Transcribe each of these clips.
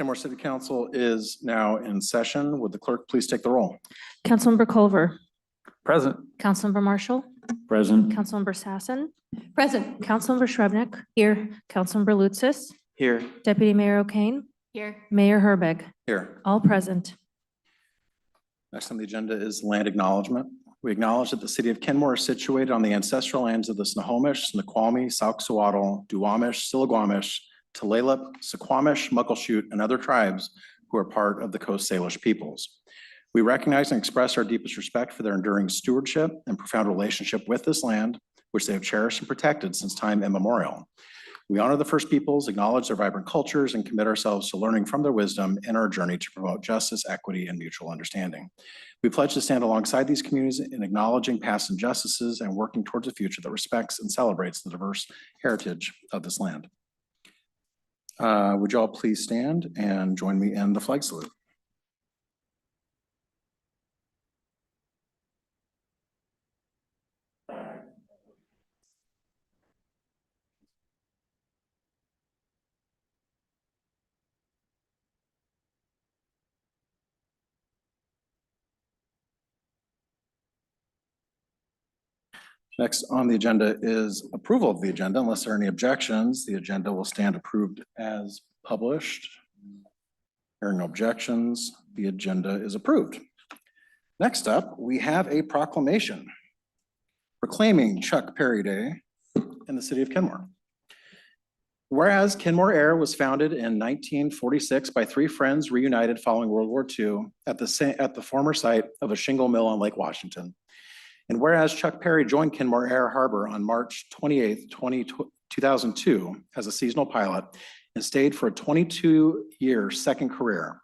Kenmore City Council is now in session. Would the clerk please take the roll? Councilmember Culver. Present. Councilmember Marshall. Present. Councilmember Sassen. Present. Councilmember Shrubnik. Here. Councilmember Lutzis. Here. Deputy Mayor O'Kane. Here. Mayor Herbig. Here. All present. Next on the agenda is land acknowledgement. We acknowledge that the city of Kenmore is situated on the ancestral lands of the Snohomish, Snoqualmie, Sauksuatl, Duwamish, Stillaguamish, Tulalip, Suquamish, Muckleshoot, and other tribes who are part of the Coast Salish peoples. We recognize and express our deepest respect for their enduring stewardship and profound relationship with this land, which they have cherished and protected since time immemorial. We honor the First Peoples, acknowledge their vibrant cultures, and commit ourselves to learning from their wisdom in our journey to promote justice, equity, and mutual understanding. We pledge to stand alongside these communities in acknowledging past injustices and working towards a future that respects and celebrates the diverse heritage of this land. Would you all please stand and join me in the flag salute? Next on the agenda is approval of the agenda. Unless there are any objections, the agenda will stand approved as published. Hearing no objections, the agenda is approved. Next up, we have a proclamation proclaiming Chuck Perry Day in the city of Kenmore. Whereas Kenmore Air was founded in 1946 by three friends reunited following World War II at the former site of a shingle mill on Lake Washington. And whereas Chuck Perry joined Kenmore Air Harbor on March 28th, 2002 as a seasonal pilot and stayed for a 22-year second career.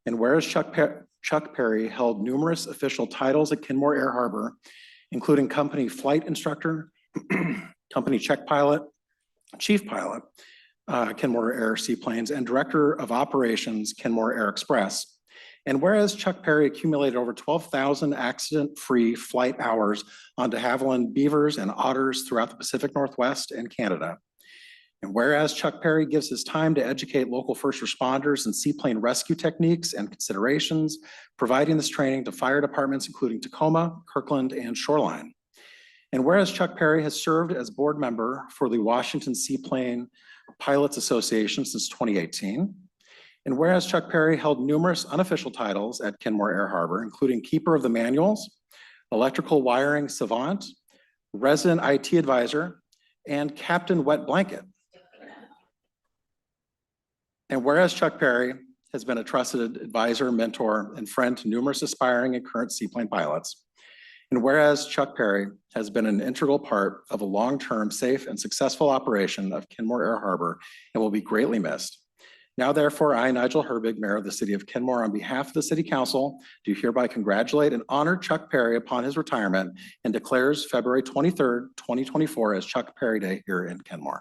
And whereas Chuck Perry held numerous official titles at Kenmore Air Harbor, including company flight instructor, company check pilot, chief pilot, Kenmore Air Seaplanes, and director of operations, Kenmore Air Express. And whereas Chuck Perry accumulated over 12,000 accident-free flight hours on de Havilland beavers and otters throughout the Pacific Northwest and Canada. And whereas Chuck Perry gives his time to educate local first responders in seaplane rescue techniques and considerations, providing this training to fire departments including Tacoma, Kirkland, and Shoreline. And whereas Chuck Perry has served as board member for the Washington Seaplane Pilots Association since 2018. And whereas Chuck Perry held numerous unofficial titles at Kenmore Air Harbor, including Keeper of the Manuals, Electrical Wiring Savant, Resident IT Advisor, and Captain Wet Blanket. And whereas Chuck Perry has been a trusted advisor, mentor, and friend to numerous aspiring and current seaplane pilots. And whereas Chuck Perry has been an integral part of a long-term, safe, and successful operation of Kenmore Air Harbor and will be greatly missed. Now, therefore, I, Nigel Herbig, Mayor of the City of Kenmore, on behalf of the City Council, do hereby congratulate and honor Chuck Perry upon his retirement and declares February 23rd, 2024 as Chuck Perry Day here in Kenmore.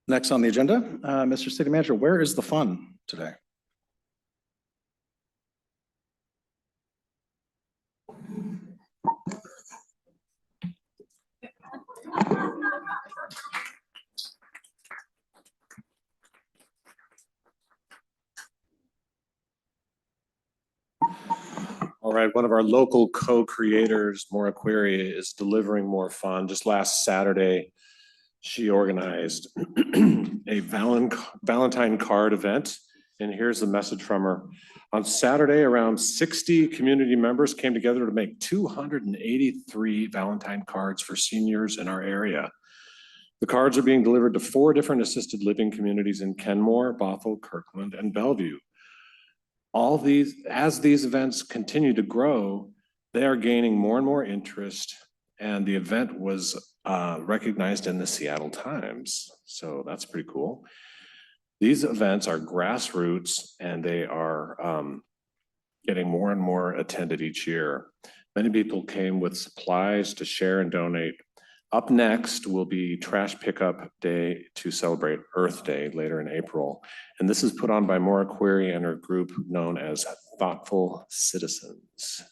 Next on the agenda, Mr. City Manager, where is the fun today? All right, one of our local co-creators, More Aquaria, is delivering more fun. Just last Saturday, She organized a Valentine card event, and here's the message from her. On Saturday, around 60 community members came together to make 283 Valentine cards for seniors in our area. The cards are being delivered to 4 different assisted living communities in Kenmore, Bothell, Kirkland, and Bellevue. As these events continue to grow, they are gaining more and more interest, and the event was recognized in the Seattle Times. So that's pretty cool. These events are grassroots, and they are getting more and more attended each year. Many people came with supplies to share and donate. Up next will be Trash Pickup Day to celebrate Earth Day later in April. And this is put on by Maura Query and her group known as Thoughtful Citizens.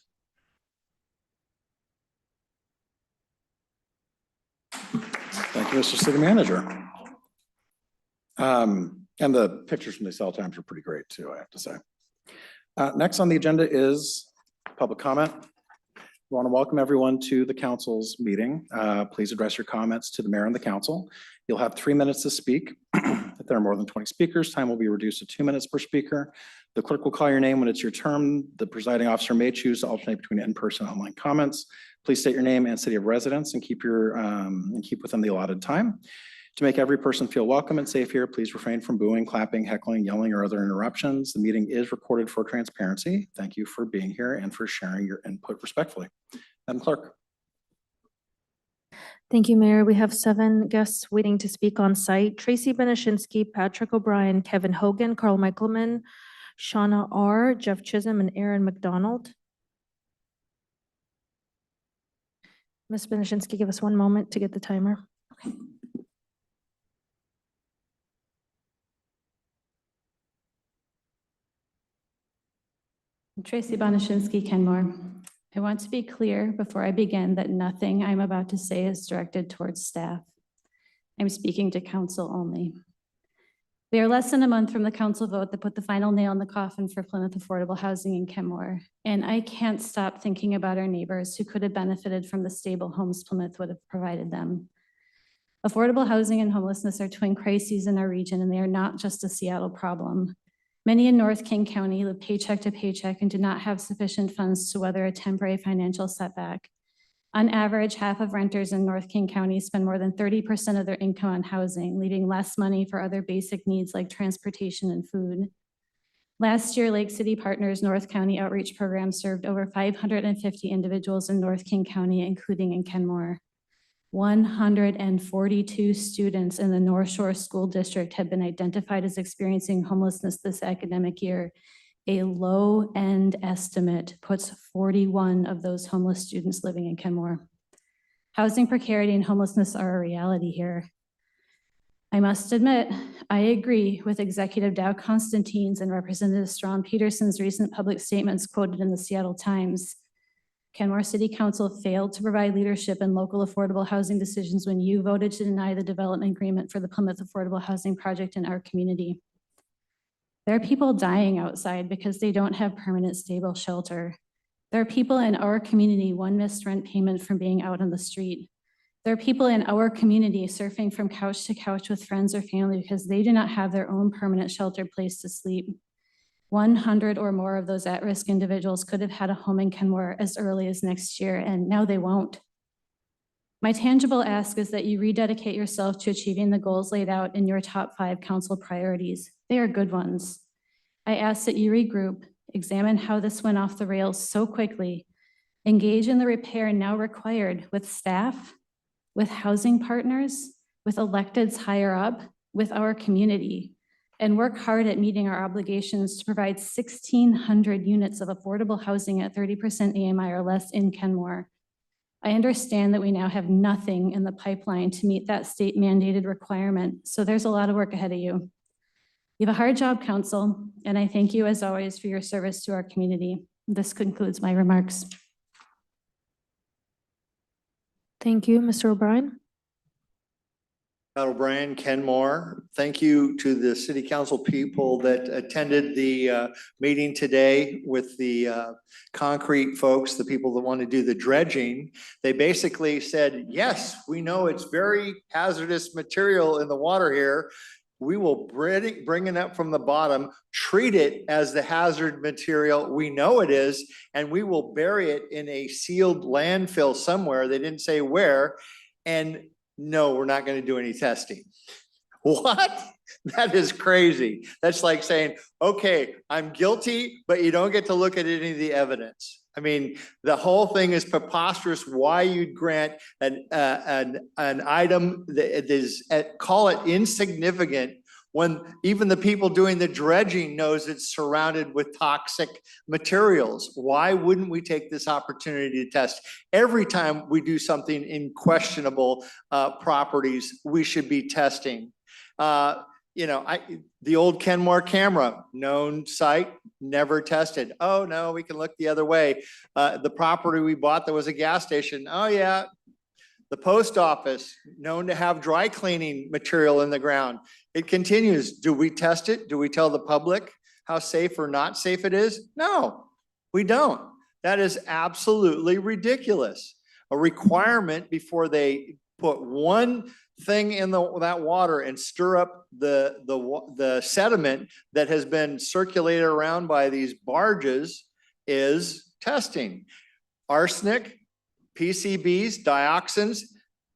Thank you, Mr. City Manager. And the pictures from the Seattle Times are pretty great too, I have to say. Next on the agenda is public comment. We want to welcome everyone to the council's meeting. Please address your comments to the mayor and the council. You'll have 3 minutes to speak. If there are more than 20 speakers, time will be reduced to 2 minutes per speaker. The clerk will call your name when it's your turn. The presiding officer may choose to alternate between in-person and online comments. Please state your name and city of residence and keep within the allotted time. To make every person feel welcome and safe here, please refrain from booing, clapping, heckling, yelling, or other interruptions. The meeting is recorded for transparency. Thank you for being here and for sharing your input respectfully. Madam Clerk. Thank you, Mayor. We have 7 guests waiting to speak on site. Tracy Benishinsky, Patrick O'Brien, Kevin Hogan, Carl Michaelman, Shauna R., Jeff Chisholm, and Aaron McDonald. Ms. Benishinsky, give us 1 moment to get the timer. Okay. Tracy Benishinsky, Kenmore. I want to be clear before I begin that nothing I'm about to say is directed towards staff. I'm speaking to council only. We are less than a month from the council vote that put the final nail in the coffin for Plymouth affordable housing in Kenmore, and I can't stop thinking about our neighbors who could have benefited from the stable homes Plymouth would have provided them. Affordable housing and homelessness are twin crises in our region, and they are not just a Seattle problem. Many in North King County live paycheck to paycheck and do not have sufficient funds to weather a temporary financial setback. On average, half of renters in North King County spend more than 30% of their income on housing, leaving less money for other basic needs like transportation and food. Last year, Lake City Partners North County Outreach Program served over 550 individuals in North King County, including in Kenmore. 142 students in the North Shore School District have been identified as experiencing homelessness this academic year. A low-end estimate puts 41 of those homeless students living in Kenmore. Housing precarity and homelessness are a reality here. I must admit, I agree with Executive Dow Constantine's and Representative Strawn Peterson's recent public statements quoted in the Seattle Times. Kenmore City Council failed to provide leadership in local affordable housing decisions when you voted to deny the development agreement for the Plymouth Affordable Housing Project in our community. There are people dying outside because they don't have permanent stable shelter. There are people in our community one missed rent payment from being out on the street. There are people in our community surfing from couch to couch with friends or family because they do not have their own permanent sheltered place to sleep. 100 or more of those at-risk individuals could have had a home in Kenmore as early as next year, and now they won't. My tangible ask is that you rededicate yourself to achieving the goals laid out in your top 5 council priorities. They are good ones. I ask that you regroup, examine how this went off the rails so quickly, engage in the repair now required with staff, with housing partners, with electeds higher up, with our community, and work hard at meeting our obligations to provide 1,600 units of affordable housing at 30% AMI or less in Kenmore. I understand that we now have nothing in the pipeline to meet that state mandated requirement, so there's a lot of work ahead of you. You have a hard job, council, and I thank you as always for your service to our community. This concludes my remarks. Thank you, Mr. O'Brien. Pat O'Brien, Kenmore. Thank you to the city council people that attended the meeting today with the concrete folks, the people that want to do the dredging. They basically said, yes, we know it's very hazardous material in the water here. We will bring it up from the bottom, treat it as the hazard material we know it is, and we will bury it in a sealed landfill somewhere. They didn't say where. And no, we're not going to do any testing. What? That is crazy. That's like saying, okay, I'm guilty, but you don't get to look at any of the evidence. I mean, the whole thing is preposterous. Why you'd grant an item that is, call it insignificant, when even the people doing the dredging knows it's surrounded with toxic materials. Why wouldn't we take this opportunity to test? Every time we do something in questionable properties, we should be testing. You know, the old Kenmore camera, known site, never tested. Oh no, we can look the other way. The property we bought, there was a gas station. Oh yeah. The post office, known to have dry cleaning material in the ground. It continues. Do we test it? Do we tell the public how safe or not safe it is? No, we don't. That is absolutely ridiculous. A requirement before they put one thing in that water and stir up the sediment that has been circulated around by these barges is testing. Arsenic, PCBs, dioxins,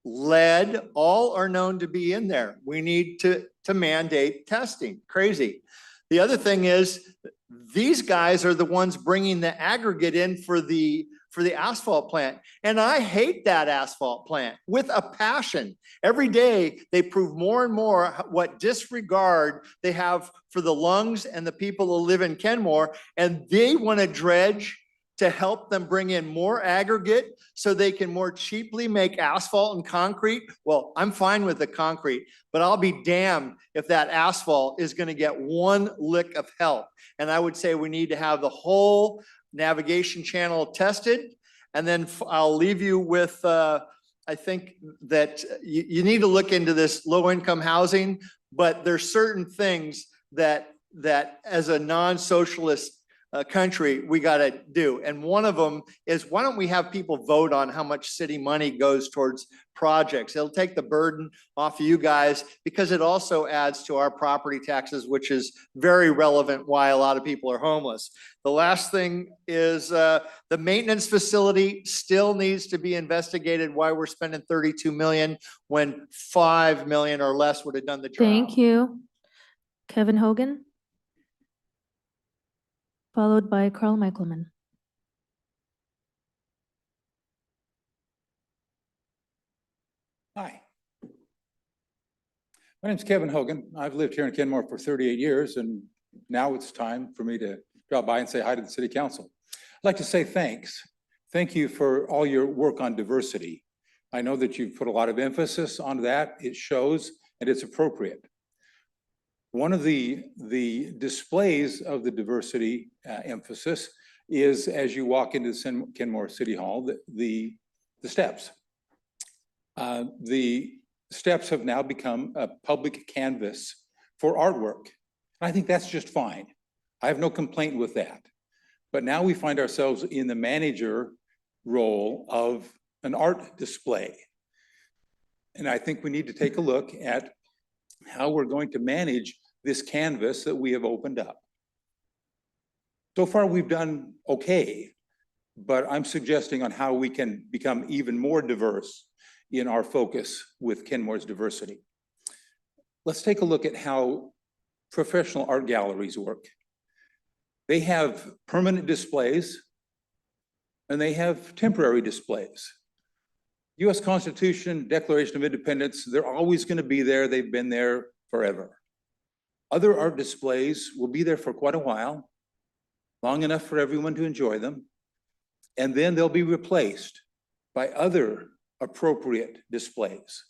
lead, all are known to be in there. We need to mandate testing. Crazy. The other thing is, these guys are the ones bringing the aggregate in for the asphalt plant. And I hate that asphalt plant with a passion. Every day they prove more and more what disregard they have for the lungs and the people who live in Kenmore. And they want to dredge to help them bring in more aggregate so they can more cheaply make asphalt and concrete. Well, I'm fine with the concrete, but I'll be damned if that asphalt is going to get one lick of help. And I would say we need to have the whole navigation channel tested. And then I'll leave you with, I think that you need to look into this low income housing, but there's certain things that as a non-socialist country we got to do. And one of them is, why don't we have people vote on how much city money goes towards projects? It'll take the burden off of you guys, because it also adds to our property taxes, which is very relevant why a lot of people are homeless. The last thing is the maintenance facility still needs to be investigated, why we're spending 32 million when 5 million or less would have done the job. Thank you. Kevin Hogan, followed by Carl Michaelman. Hi. My name's Kevin Hogan. I've lived here in Kenmore for 38 years, and now it's time for me to drop by and say hi to the city council. I'd like to say thanks. Thank you for all your work on diversity. I know that you've put a lot of emphasis on that. It shows, and it's appropriate. One of the displays of the diversity emphasis is, as you walk into Kenmore City Hall, the steps. The steps have now become a public canvas for artwork. I think that's just fine. I have no complaint with that. But now we find ourselves in the manager role of an art display. And I think we need to take a look at how we're going to manage this canvas that we have opened up. So far, we've done okay, but I'm suggesting on how we can become even more diverse in our focus with Kenmore's diversity. Let's take a look at how professional art galleries work. They have permanent displays and they have temporary displays. US Constitution, Declaration of Independence, they're always going to be there. They've been there forever. Other art displays will be there for quite a while, long enough for everyone to enjoy them, and then they'll be replaced by other appropriate displays.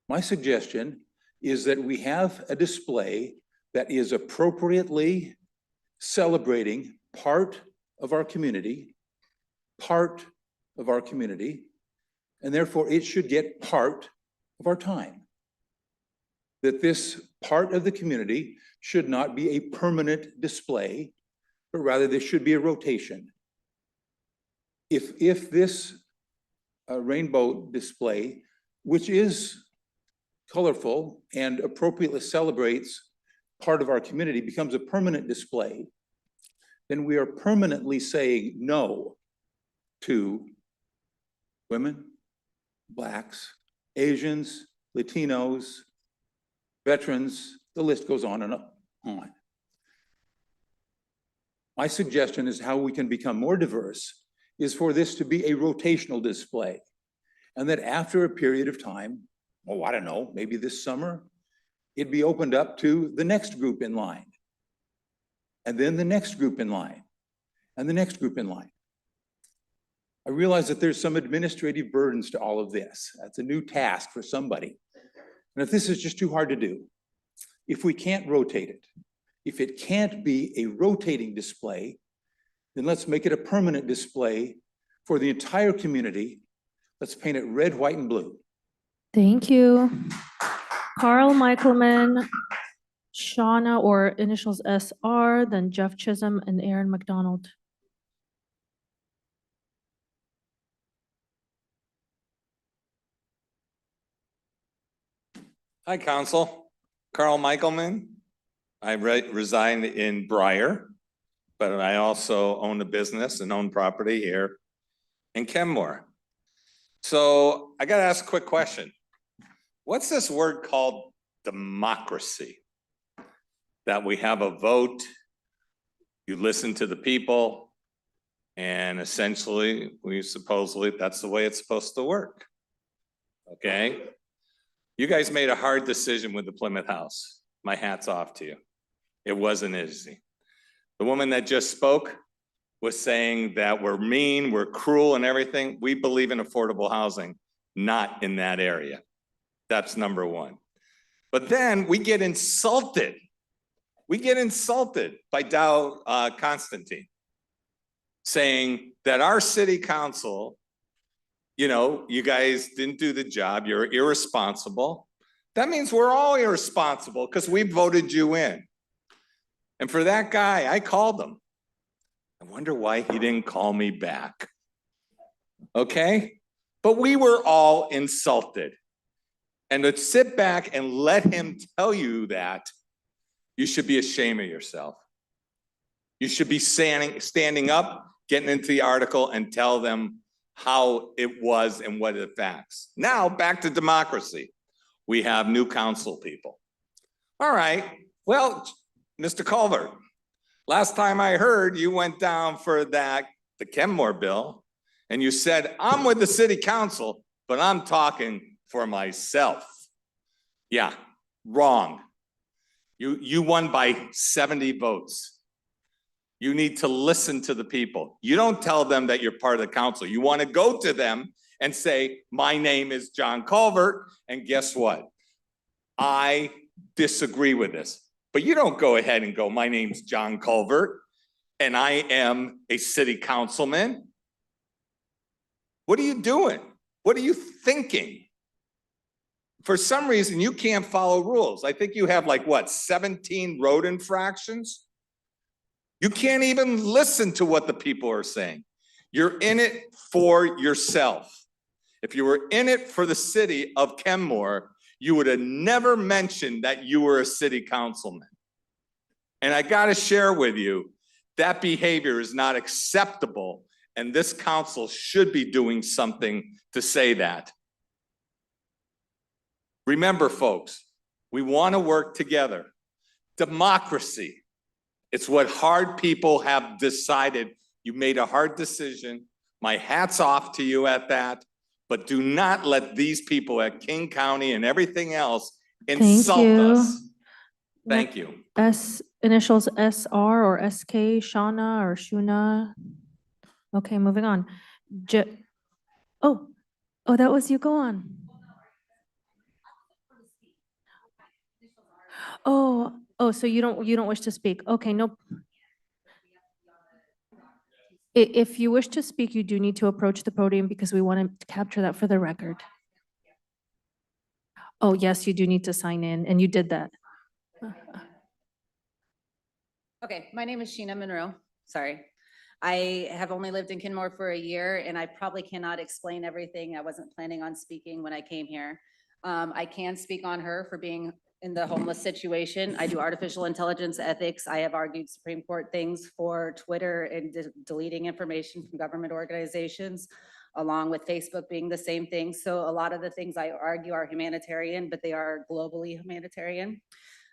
My suggestion is that we have a display that is appropriately celebrating part of our community, and therefore it should get part of our time. that this part of the community should not be a permanent display, but rather there should be a rotation. If this rainbow display, which is colorful and appropriately celebrates part of our community, becomes a permanent display, then we are permanently saying no to women, Blacks, Asians, Latinos, veterans, the list goes on and on. My suggestion is how we can become more diverse is for this to be a rotational display. And that after a period of time, oh, I don't know, maybe this summer, it'd be opened up to the next group in line. And then the next group in line, and the next group in line. I realize that there's some administrative burdens to all of this. That's a new task for somebody. And if this is just too hard to do, if we can't rotate it, if it can't be a rotating display, then let's make it a permanent display for the entire community. Let's paint it red, white, and blue. Thank you. Carl Michaelman, Shauna, or initials SR, then Jeff Chisholm and Aaron McDonald. Hi, Council. Carl Michaelman. I reside in Briar, but I also own a business and own property here in Kenmore. So I got to ask a quick question. What's this word called democracy? That we have a vote, you listen to the people, and essentially, supposedly, that's the way it's supposed to work. Okay? You guys made a hard decision with the Plymouth House. My hat's off to you. It wasn't easy. The woman that just spoke was saying that we're mean, we're cruel and everything. We believe in affordable housing, not in that area. That's number one. But then we get insulted. We get insulted by Dow Constantine saying that our city council, you know, you guys didn't do the job, you're irresponsible. That means we're all irresponsible because we voted you in. And for that guy, I called him. I wonder why he didn't call me back. Okay? But we were all insulted. And to sit back and let him tell you that, you should be ashamed of yourself. You should be standing up, getting into the article and tell them how it was and what are the facts. Now, back to democracy. We have new council people. All right, well, Mr. Culver, last time I heard you went down for the Kenmore bill, and you said, I'm with the city council, but I'm talking for myself. Yeah, wrong. You won by 70 votes. You need to listen to the people. You don't tell them that you're part of the council. You want to go to them and say, my name is John Culvert, and guess what? I disagree with this. But you don't go ahead and go, my name's John Culvert, and I am a city councilman. What are you doing? What are you thinking? For some reason, you can't follow rules. I think you have like, what, 17 road infractions? You can't even listen to what the people are saying. You're in it for yourself. If you were in it for the city of Kenmore, you would have never mentioned that you were a city councilman. And I got to share with you, that behavior is not acceptable, and this council should be doing something to say that. Remember, folks, we want to work together. Democracy, it's what hard people have decided. You made a hard decision. My hat's off to you at that. But do not let these people at King County and everything else insult us. Thank you. Initials SR or SK, Shauna or Shuna. Okay, moving on. Oh, that was you. Go on. So you don't wish to speak. Okay, no. If you wish to speak, you do need to approach the podium because we want to capture that for the record. Oh, yes, you do need to sign in, and you did that. Okay, my name is Sheena Monroe. Sorry. I have only lived in Kenmore for a year and I probably cannot explain everything. I wasn't planning on speaking when I came here. I can speak on her for being in the homeless situation. I do artificial intelligence ethics. I have argued Supreme Court things for Twitter and deleting information from government organizations, along with Facebook being the same thing. So a lot of the things I argue are humanitarian, but they are globally humanitarian.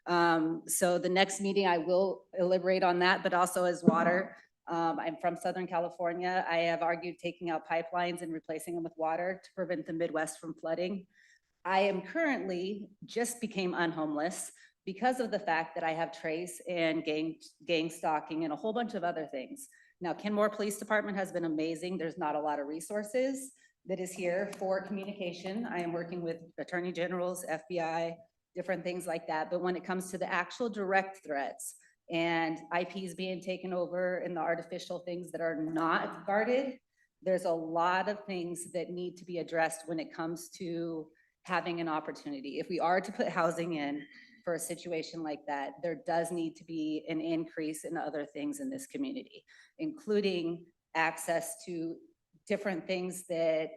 So the next meeting, I will elaborate on that, but also as water. I'm from Southern California. I have argued taking out pipelines and replacing them with water to prevent the Midwest from flooding. I am currently just became unhomeless because of the fact that I have trace and gang stalking and a whole bunch of other things. Now, Kenmore Police Department has been amazing. There's not a lot of resources that is here for communication. I am working with attorney generals, FBI, different things like that. But when it comes to the actual direct threats and IPs being taken over and the artificial things that are not guarded, there's a lot of things that need to be addressed when it comes to having an opportunity. If we are to put housing in for a situation like that, there does need to be an increase in other things in this community, including access to different things that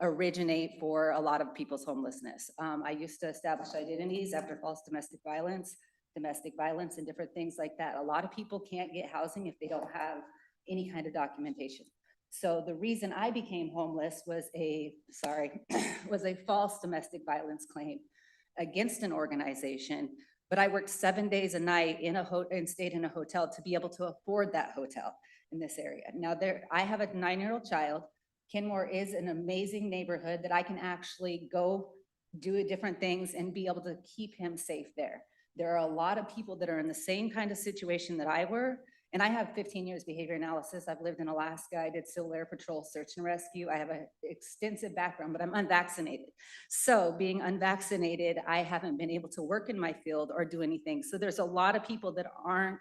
originate for a lot of people's homelessness. I used to establish identities after false domestic violence and different things like that. A lot of people can't get housing if they don't have any kind of documentation. So the reason I became homeless was was a false domestic violence claim against an organization, but I worked 7 days a night and stayed in a hotel to be able to afford that hotel in this area. Now I have a 9-year-old child. Kenmore is an amazing neighborhood that I can actually go do different things and be able to keep him safe there. There are a lot of people that are in the same kind of situation that I were, and I have 15 years behavior analysis. I've lived in Alaska. I did Civil Air Patrol search and rescue. I have an extensive background, but I'm unvaccinated. So being unvaccinated, I haven't been able to work in my field or do anything. So there's a lot of people that aren't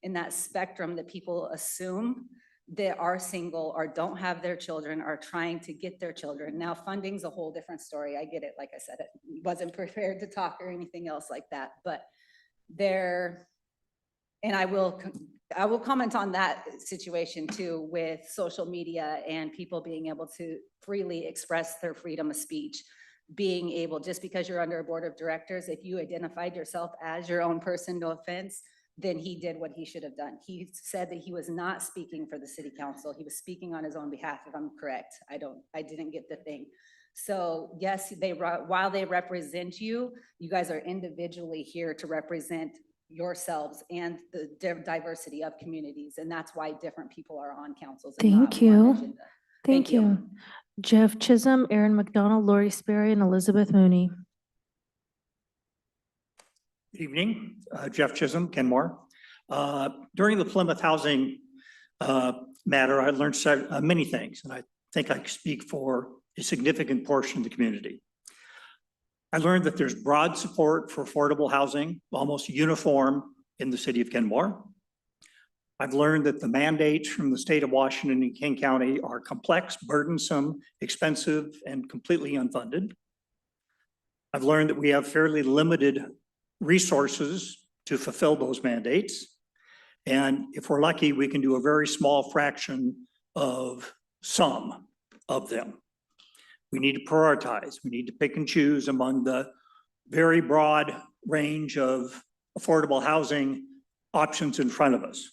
in that spectrum that people assume that are single or don't have their children, are trying to get their children. Now, funding's a whole different story. I get it. Like I said, I wasn't prepared to talk or anything else like that, but and I will comment on that situation too, with social media and people being able to freely express their freedom of speech, being able, just because you're under a board of directors, if you identified yourself as your own person, no offense, then he did what he should have done. He said that he was not speaking for the city council. He was speaking on his own behalf, if I'm correct. I didn't get the thing. So yes, while they represent you, you guys are individually here to represent yourselves and the diversity of communities. And that's why different people are on councils. And not Thank one you. agenda. Thank you. Jeff Chisholm, Aaron McDonald, Lori Sperry, and Elizabeth Mooney. Evening, Jeff Chisholm, Kenmore. During the Plymouth housing matter, I learned many things, and I think I speak for a significant portion of the community. I learned that there's broad support for affordable housing, almost uniform in the city of Kenmore. I've learned that the mandates from the state of Washington and King County are complex, burdensome, expensive, and completely unfunded. I've learned that we have fairly limited resources to fulfill those mandates. And if we're lucky, we can do a very small fraction of some of them. We need to prioritize. We need to pick and choose among the very broad range of affordable housing options in front of us.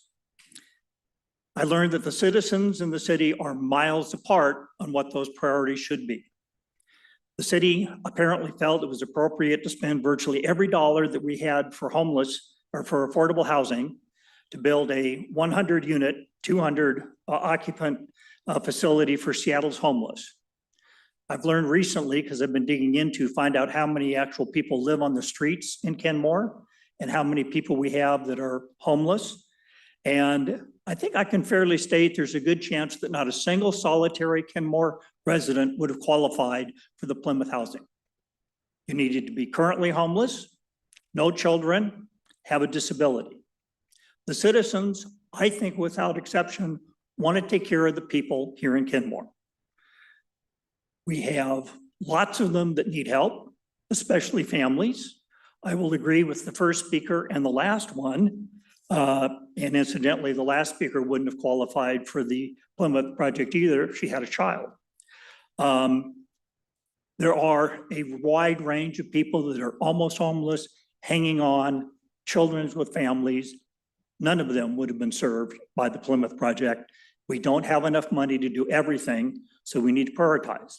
I learned that the citizens in the city are miles apart on what those priorities should be. The city apparently felt it was appropriate to spend virtually every dollar that we had for homeless or for affordable housing to build a 100-unit, 200 occupant facility for Seattle's homeless. I've learned recently, because I've been digging into find out how many actual people live on the streets in Kenmore and how many people we have that are homeless. And I think I can fairly state there's a good chance that not a single solitary Kenmore resident would have qualified for the Plymouth housing. You needed to be currently homeless, no children, have a disability. The citizens, I think without exception, want to take care of the people here in Kenmore. We have lots of them that need help. especially families. I will agree with the first speaker and the last one. And incidentally, the last speaker wouldn't have qualified for the Plymouth project either if she had a child. There are a wide range of people that are almost homeless, hanging on, children with families. None of them would have been served by the Plymouth project. We don't have enough money to do everything, so we need to prioritize.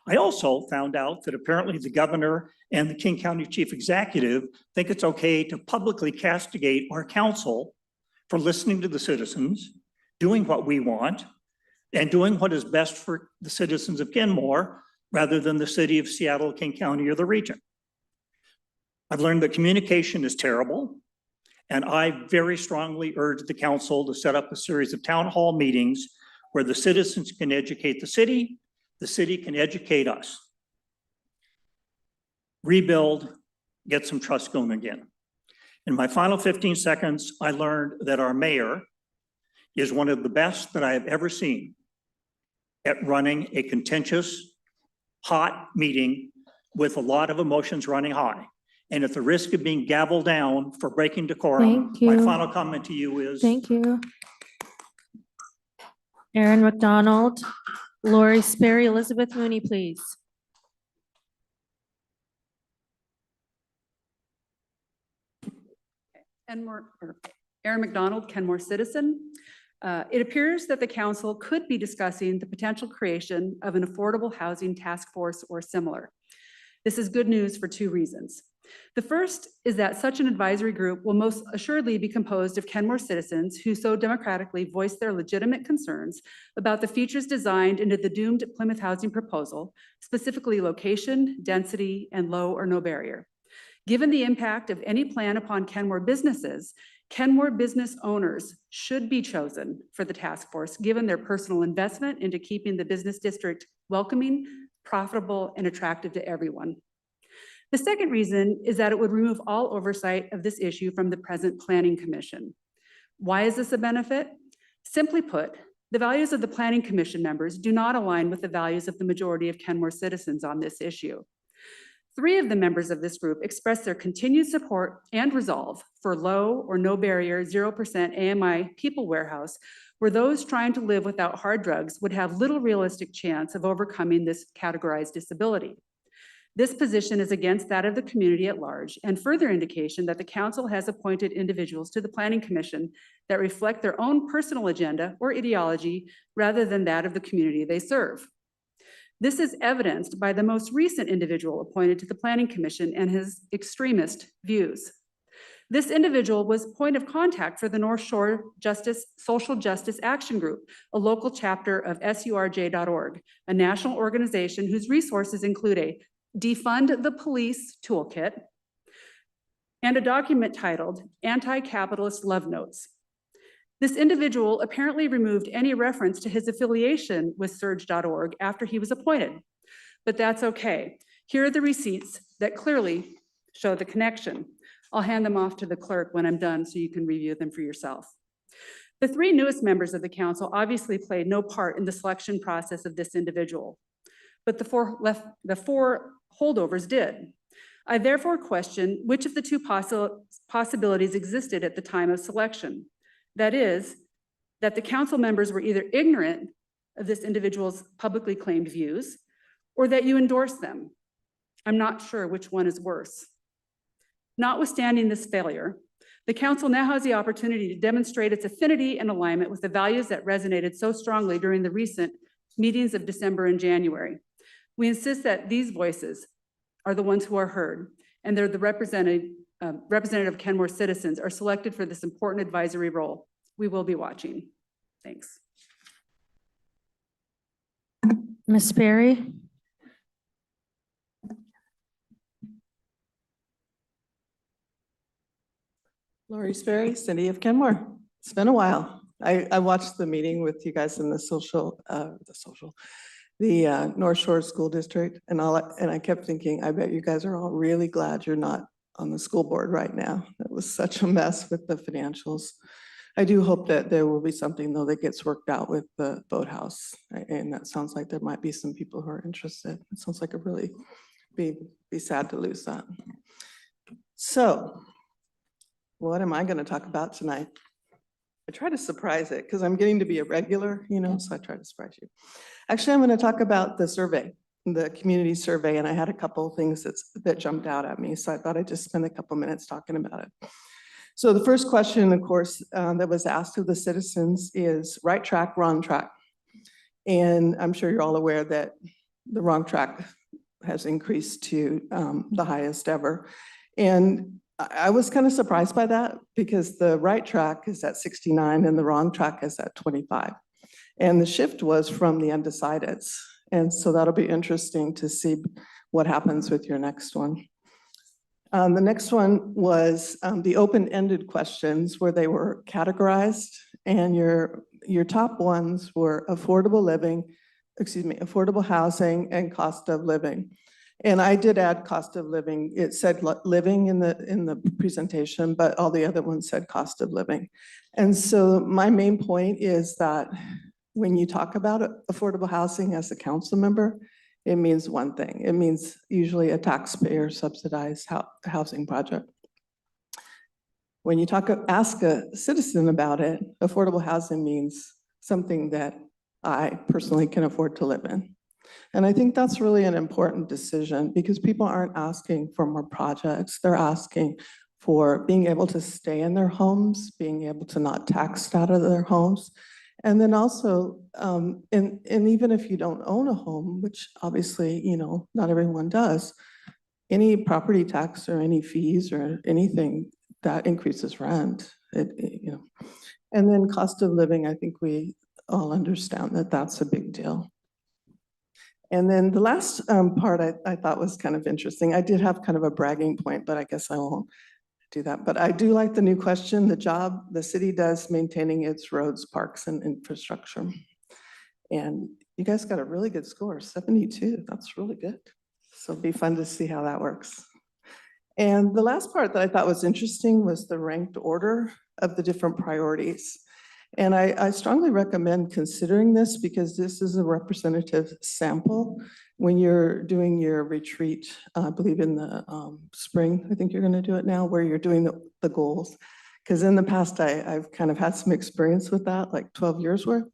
I also found out that apparently the governor and the King County Chief Executive think it's okay to publicly castigate our council for listening to the citizens, doing what we want, and doing what is best for the citizens of Kenmore rather than the city of Seattle, King County, or the region. I've learned that communication is terrible, and I very strongly urge the council to set up a series of town hall meetings where the citizens can educate the city can educate us. Rebuild, get some trust going again. In my final 15 seconds, I learned that our mayor is one of the best that I have ever seen at running a contentious, hot meeting with a lot of emotions running high. And at the risk of being gavelled down for breaking decorum, Thank my you. final comment to you is. Thank you. Aaron McDonald, Lori Sperry, Elizabeth Mooney, please. Aaron McDonald, Kenmore citizen. It appears that the council could be discussing the potential creation of an affordable housing task force or similar. This is good news for two reasons. The first is that such an advisory group will most assuredly be composed of Kenmore citizens who so democratically voice their legitimate concerns about the features designed into the doomed Plymouth housing proposal, specifically location, density, and low or no barrier. Given the impact of any plan upon Kenmore businesses, Kenmore business owners should be chosen for the task force, given their personal investment into keeping the business district welcoming, profitable, and attractive to everyone. The second reason is that it would remove all oversight of this issue from the present Planning Commission. Why is this a benefit? Simply put, the values of the Planning Commission members do not align with the values of the majority of Kenmore citizens on this issue. 3 of the members of this group expressed their continued support and resolve for low or no barrier 0% AMI people warehouse, where those trying to live without hard drugs would have little realistic chance of overcoming this categorized disability. This position is against that of the community at large, and further indication that the council has appointed individuals to the Planning Commission that reflect their own personal agenda or ideology rather than that of the community they serve. This is evidenced by the most recent individual appointed to the Planning Commission and his extremist views. This individual was point of contact for the North Shore Social Justice Action Group, a local chapter of surj.org, a national organization whose resources include a Defund the Police Toolkit and a document titled Anti-Capitalist Love Notes. This individual apparently removed any reference to his affiliation with surj.org after he was appointed, but that's okay. Here are the receipts that clearly show the connection. I'll hand them off to the clerk when I'm done so you can review them for yourself. The 3 newest members of the council obviously played no part in the selection process of this individual, but the 4 holdovers did. I therefore question which of the 2 possibilities existed at the time of selection. That is, that the council members were either ignorant of this individual's publicly claimed views or that you endorsed them. I'm not sure which one is worse. Notwithstanding this failure, the council now has the opportunity to demonstrate its affinity and alignment with the values that resonated so strongly during the recent meetings of December and January. We insist that these voices are the ones who are heard, and they're the representative of Kenmore citizens are selected for this important advisory role. We will be watching. Thanks. Ms. Sperry? Lori Sperry, City of Kenmore. It's been a while. I watched the meeting with you guys in the North Shore School District and I kept thinking, I bet you guys are all really glad you're not on the school board right now. It was such a mess with the financials. I do hope that there will be something though that gets worked out with the boathouse. And that sounds like there might be some people who are interested. It sounds like a really be sad to lose that. So what am I going to talk about tonight? I try to surprise it because I'm getting to be a regular, so I try to surprise you. Actually, I'm going to talk about the survey, the community survey, and I had a couple of things that jumped out at me, so I thought I'd just spend a couple minutes talking about it. So the first question, of course, that was asked of the citizens is right track, wrong track. And I'm sure you're all aware that the wrong track has increased to the highest ever. And I was kind of surprised by that because the right track is at 69 and the wrong track is at 25. And the shift was from the undecideds. And so that'll be interesting to see what happens with your next one. The next one was the open-ended questions where they were categorized, and your top ones were affordable housing and cost of living. And I did add cost of living. It said living in the presentation, but all the other ones said cost of living. And so my main point is that when you talk about affordable housing as a council member, it means one thing. It means usually a taxpayer subsidized housing project. When you ask a citizen about it, affordable housing means something that I personally can afford to live in. And I think that's really an important decision because people aren't asking for more projects. They're asking for being able to stay in their homes, being able to not taxed out of their homes. And then also, and even if you don't own a home, which obviously, not everyone does, any property tax or any fees or anything that increases rent, and then cost of living, I think we all understand that that's a big deal. And then the last part I thought was kind of interesting. I did have kind of a bragging point, but I guess I won't do that. But I do like the new question, the job the city does maintaining its roads, parks, and infrastructure. And you guys got a really good score, 72. That's really good. So it'll be fun to see how that works. And the last part that I thought was interesting was the ranked order of the different priorities. And I strongly recommend considering this because this is a representative sample when you're doing your retreat, I believe in the spring, I think you're going to do it now, where you're doing the goals. Because in the past, I've kind of had some experience with that, like 12 years worth.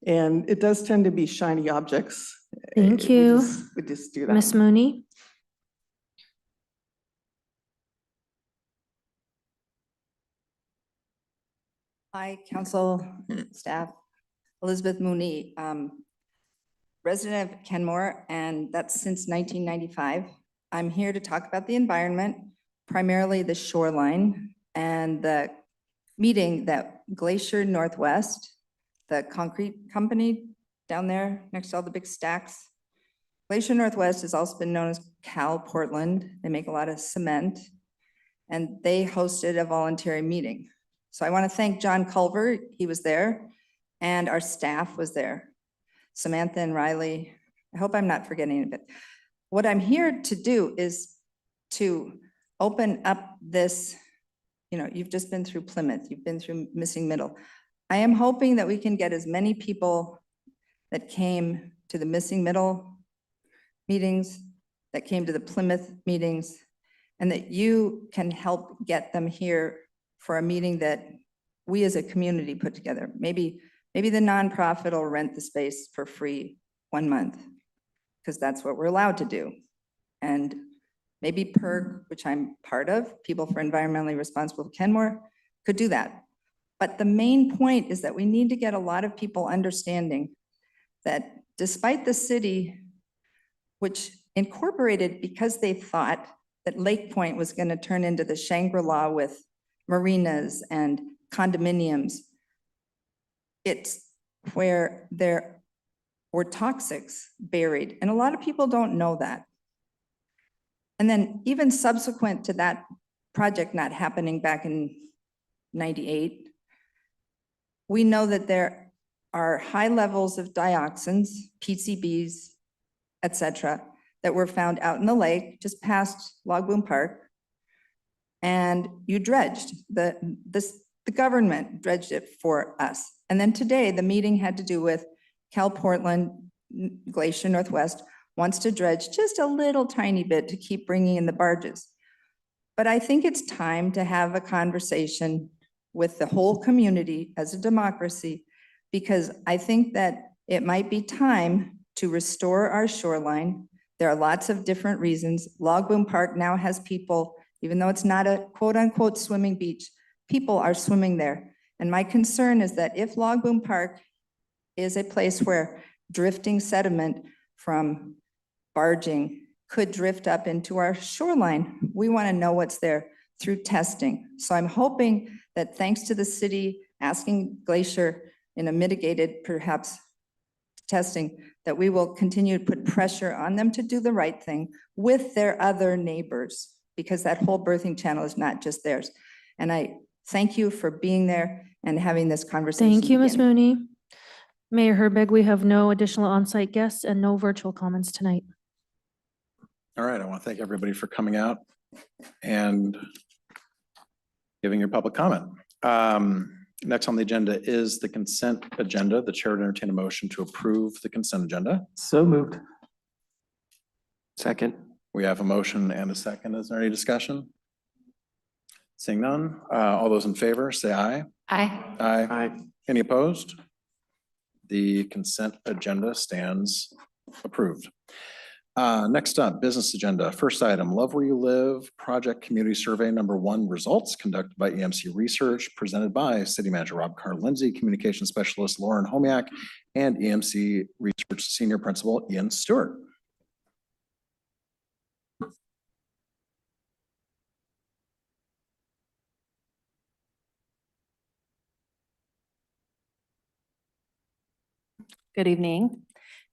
And it does tend to be shiny objects. Thank you. We just do that. Ms. Mooney? Hi, council, staff. Elizabeth Mooney, resident of Kenmore, and that's since 1995. I'm here to talk about the environment, primarily the shoreline, and the meeting that Glacier Northwest, the concrete company down there next to all the big stacks. Glacier Northwest has also been known as Cal Portland. They make a lot of cement, and they hosted a voluntary meeting. So I want to thank John Culver, he was there, and our staff was there. Samantha and Riley, I hope I'm not forgetting of it. What I'm here to do is to open up this, you've just been through Plymouth, you've been through Missing Middle. I am hoping that we can get as many people that came to the Missing Middle meetings, that came to the Plymouth meetings, and that you can help get them here for a meeting that we as a community put together. Maybe the nonprofit will rent the space for free 1 month, because that's what we're allowed to do. And maybe PERG, which I'm part of, People for Environmentally Responsible Kenmore, could do that. But the main point is that we need to get a lot of people understanding that despite the city, which incorporated because they thought that Lake Point was going to turn into the Shangri-La with marinas and condominiums, it's where there were toxics buried. And a lot of people don't know that. And then even subsequent to that project not happening back in 98, we know that there are high levels of dioxins, PCBs, et cetera, that were found out in the lake just past Log Boom Park. And you dredged, the government dredged it for us. And then today, the meeting had to do with Cal Portland, Glacier Northwest, wants to dredge just a little tiny bit to keep bringing in the barges. But I think it's time to have a conversation with the whole community as a democracy, because I think that it might be time to restore our shoreline. There are lots of different reasons. Log Boom Park now has people, even though it's not a quote unquote swimming beach, people are swimming there. And my concern is that if Log Boom Park is a place where drifting sediment from barging could drift up into our shoreline, we want to know what's there through testing. So I'm hoping that thanks to the city asking Glacier in a mitigated, perhaps, testing, that we will continue to put pressure on them to do the right thing with their other neighbors, because that whole birthing channel is not just theirs. And I thank you for being there and having this conversation. Thank you, Ms. begin. Mooney. Mayor Herbig, we have no additional on-site guests and no virtual comments tonight. All right, I want to thank everybody for coming out and giving your public comment. Next on the agenda is the consent agenda. The chair would entertain a motion to approve the consent agenda. So moved. Second. We have a motion and a second. Is there any discussion? Seeing none, all those in favor, say aye. Aye. Aye. Aye. Any opposed? The consent agenda stands approved. Next up, business agenda. First item, Love Where You Live Project Community Survey Number 1 results conducted by EMC Research, presented by City Manager Rob Carr-Lindsay, Communication Specialist Lauren Homiak, and EMC Research Senior Principal Ian Stewart. Good evening.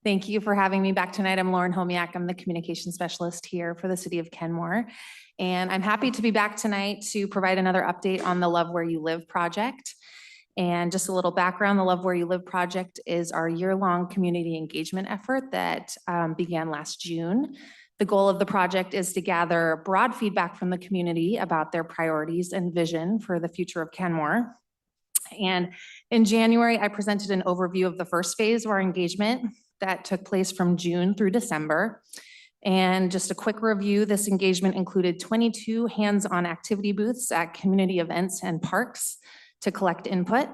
Thank you for having me back tonight. I'm Lauren Homiak. I'm the communication specialist here for the city of Kenmore. And I'm happy to be back tonight to provide another update on the Love Where You Live project. And just a little background, the Love Where You Live project is our year-long community engagement effort that began last June. The goal of the project is to gather broad feedback from the community about their priorities and vision for the future of Kenmore. And in January, I presented an overview of the first phase of our engagement that took place from June through December. And just a quick review, this engagement included 22 hands-on activity booths at community events and parks to collect input,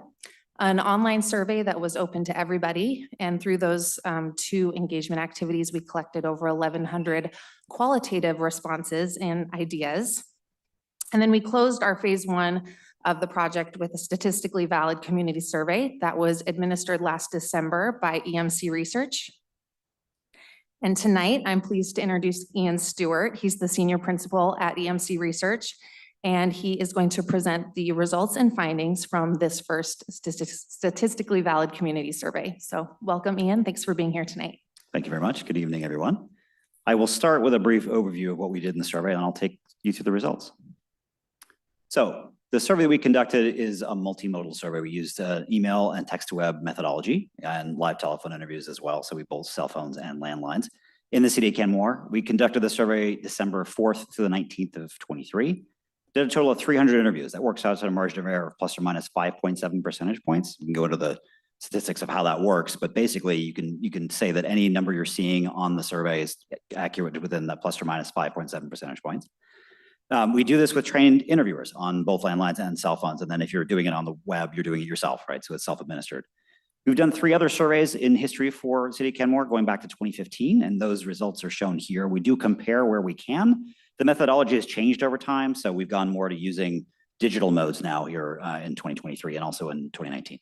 an online survey that was open to everybody. And through those 2 engagement activities, we collected over 1,100 qualitative responses and ideas. And then we closed our phase 1 of the project with a statistically valid community survey that was administered last December by EMC Research. And tonight, I'm pleased to introduce Ian Stewart. He's the senior principal at EMC Research, and he is going to present the results and findings from this first statistically valid community survey. So welcome, Ian. Thanks for being here tonight. Thank you very much. Good evening, everyone. I will start with a brief overview of what we did in the survey, and I'll take you through the results. So the survey we conducted is a multimodal survey. We used email and text-to-web methodology and live telephone interviews as well. So we both cell phones and landlines. In the city of Kenmore, we conducted the survey December 4th to the 19th of 23. Did a total of 300 interviews. That works out to a margin of error of plus or minus 5.7 percentage points. We can go into the statistics of how that works, but basically you can say that any number you're seeing on the survey is accurate within the plus or minus 5.7 percentage points. We do this with trained interviewers on both landlines and cell phones. And then if you're doing it on the web, you're doing it yourself, right? So it's self-administered. We've done 3 other surveys in history for City of Kenmore going back to 2015, and those results are shown here. We do compare where we can. The methodology has changed over time, so we've gone more to using digital modes now here in 2023 and also in 2019.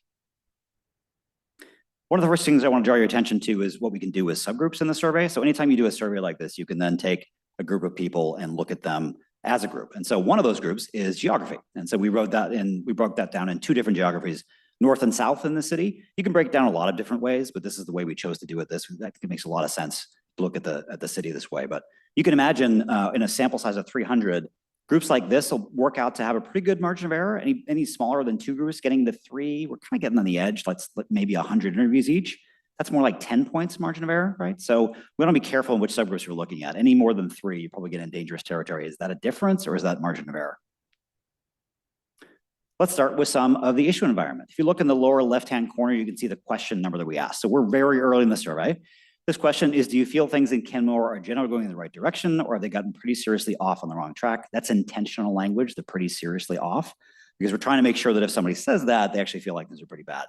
One of the first things I want to draw your attention to is what we can do with subgroups in the survey. So anytime you do a survey like this, you can then take a group of people and look at them as a group. And so one of those groups is geography. And so we broke that down in 2 different geographies, north and south in the city. You can break down a lot of different ways, but this is the way we chose to do it. I think it makes a lot of sense to look at the city this way. But you can imagine in a sample size of 300, groups like this will work out to have a pretty good margin of error. Any smaller than 2 groups getting to 3, we're kind of getting on the edge. Let's maybe 100 interviews each. That's more like 10 points margin of error, right? So we want to be careful in which subgroups you're looking at. Any more than 3, you probably get in dangerous territory. Is that a difference or is that margin of error? Let's start with some of the issue environment. If you look in the lower left-hand corner, you can see the question number that we asked. So we're very early in the survey. This question is, do you feel things in Kenmore are generally going in the right direction, or have they gotten pretty seriously off on the wrong track? That's intentional language, they're pretty seriously off, because we're trying to make sure that if somebody says that, they actually feel like things are pretty bad.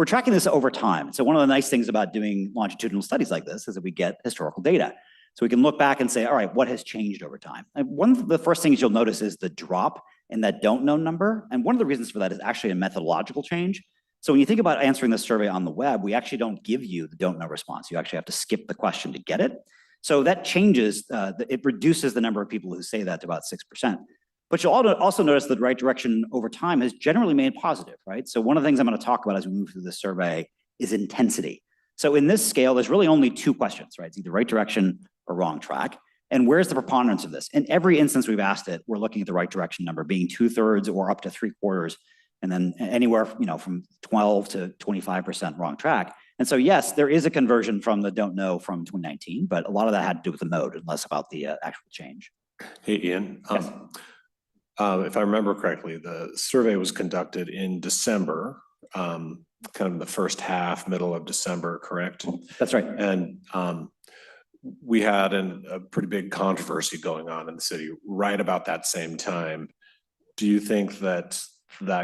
We're tracking this over time. So one of the nice things about doing longitudinal studies like this is that we get historical data. So we can look back and say, all right, what has changed over time? And one of the first things you'll notice is the drop in that don't know number. And one of the reasons for that is actually a methodological change. So when you think about answering this survey on the web, we actually don't give you the don't know response. You actually have to skip the question to get it. So that changes, it reduces the number of people who say that to about 6%. But you'll also notice that the right direction over time has generally made positive, right? So one of the things I'm going to talk about as we move through this survey is intensity. So in this scale, there's really only two questions, right? It's either right direction or wrong track. And where's the preponderance of this? In every instance we've asked it, we're looking at the right direction number being 2/3 or up to 3/4. And then anywhere, from 12 to 25% wrong track. And so, yes, there is a conversion from the don't know from 2019, but a lot of that had to do with the mode and less about the actual change. Hey, Ian. Yes. If I remember correctly, the survey was conducted in December, kind of in the first half, middle of December, correct? That's right. And we had a pretty big controversy going on in the city right about that same time. Do you think that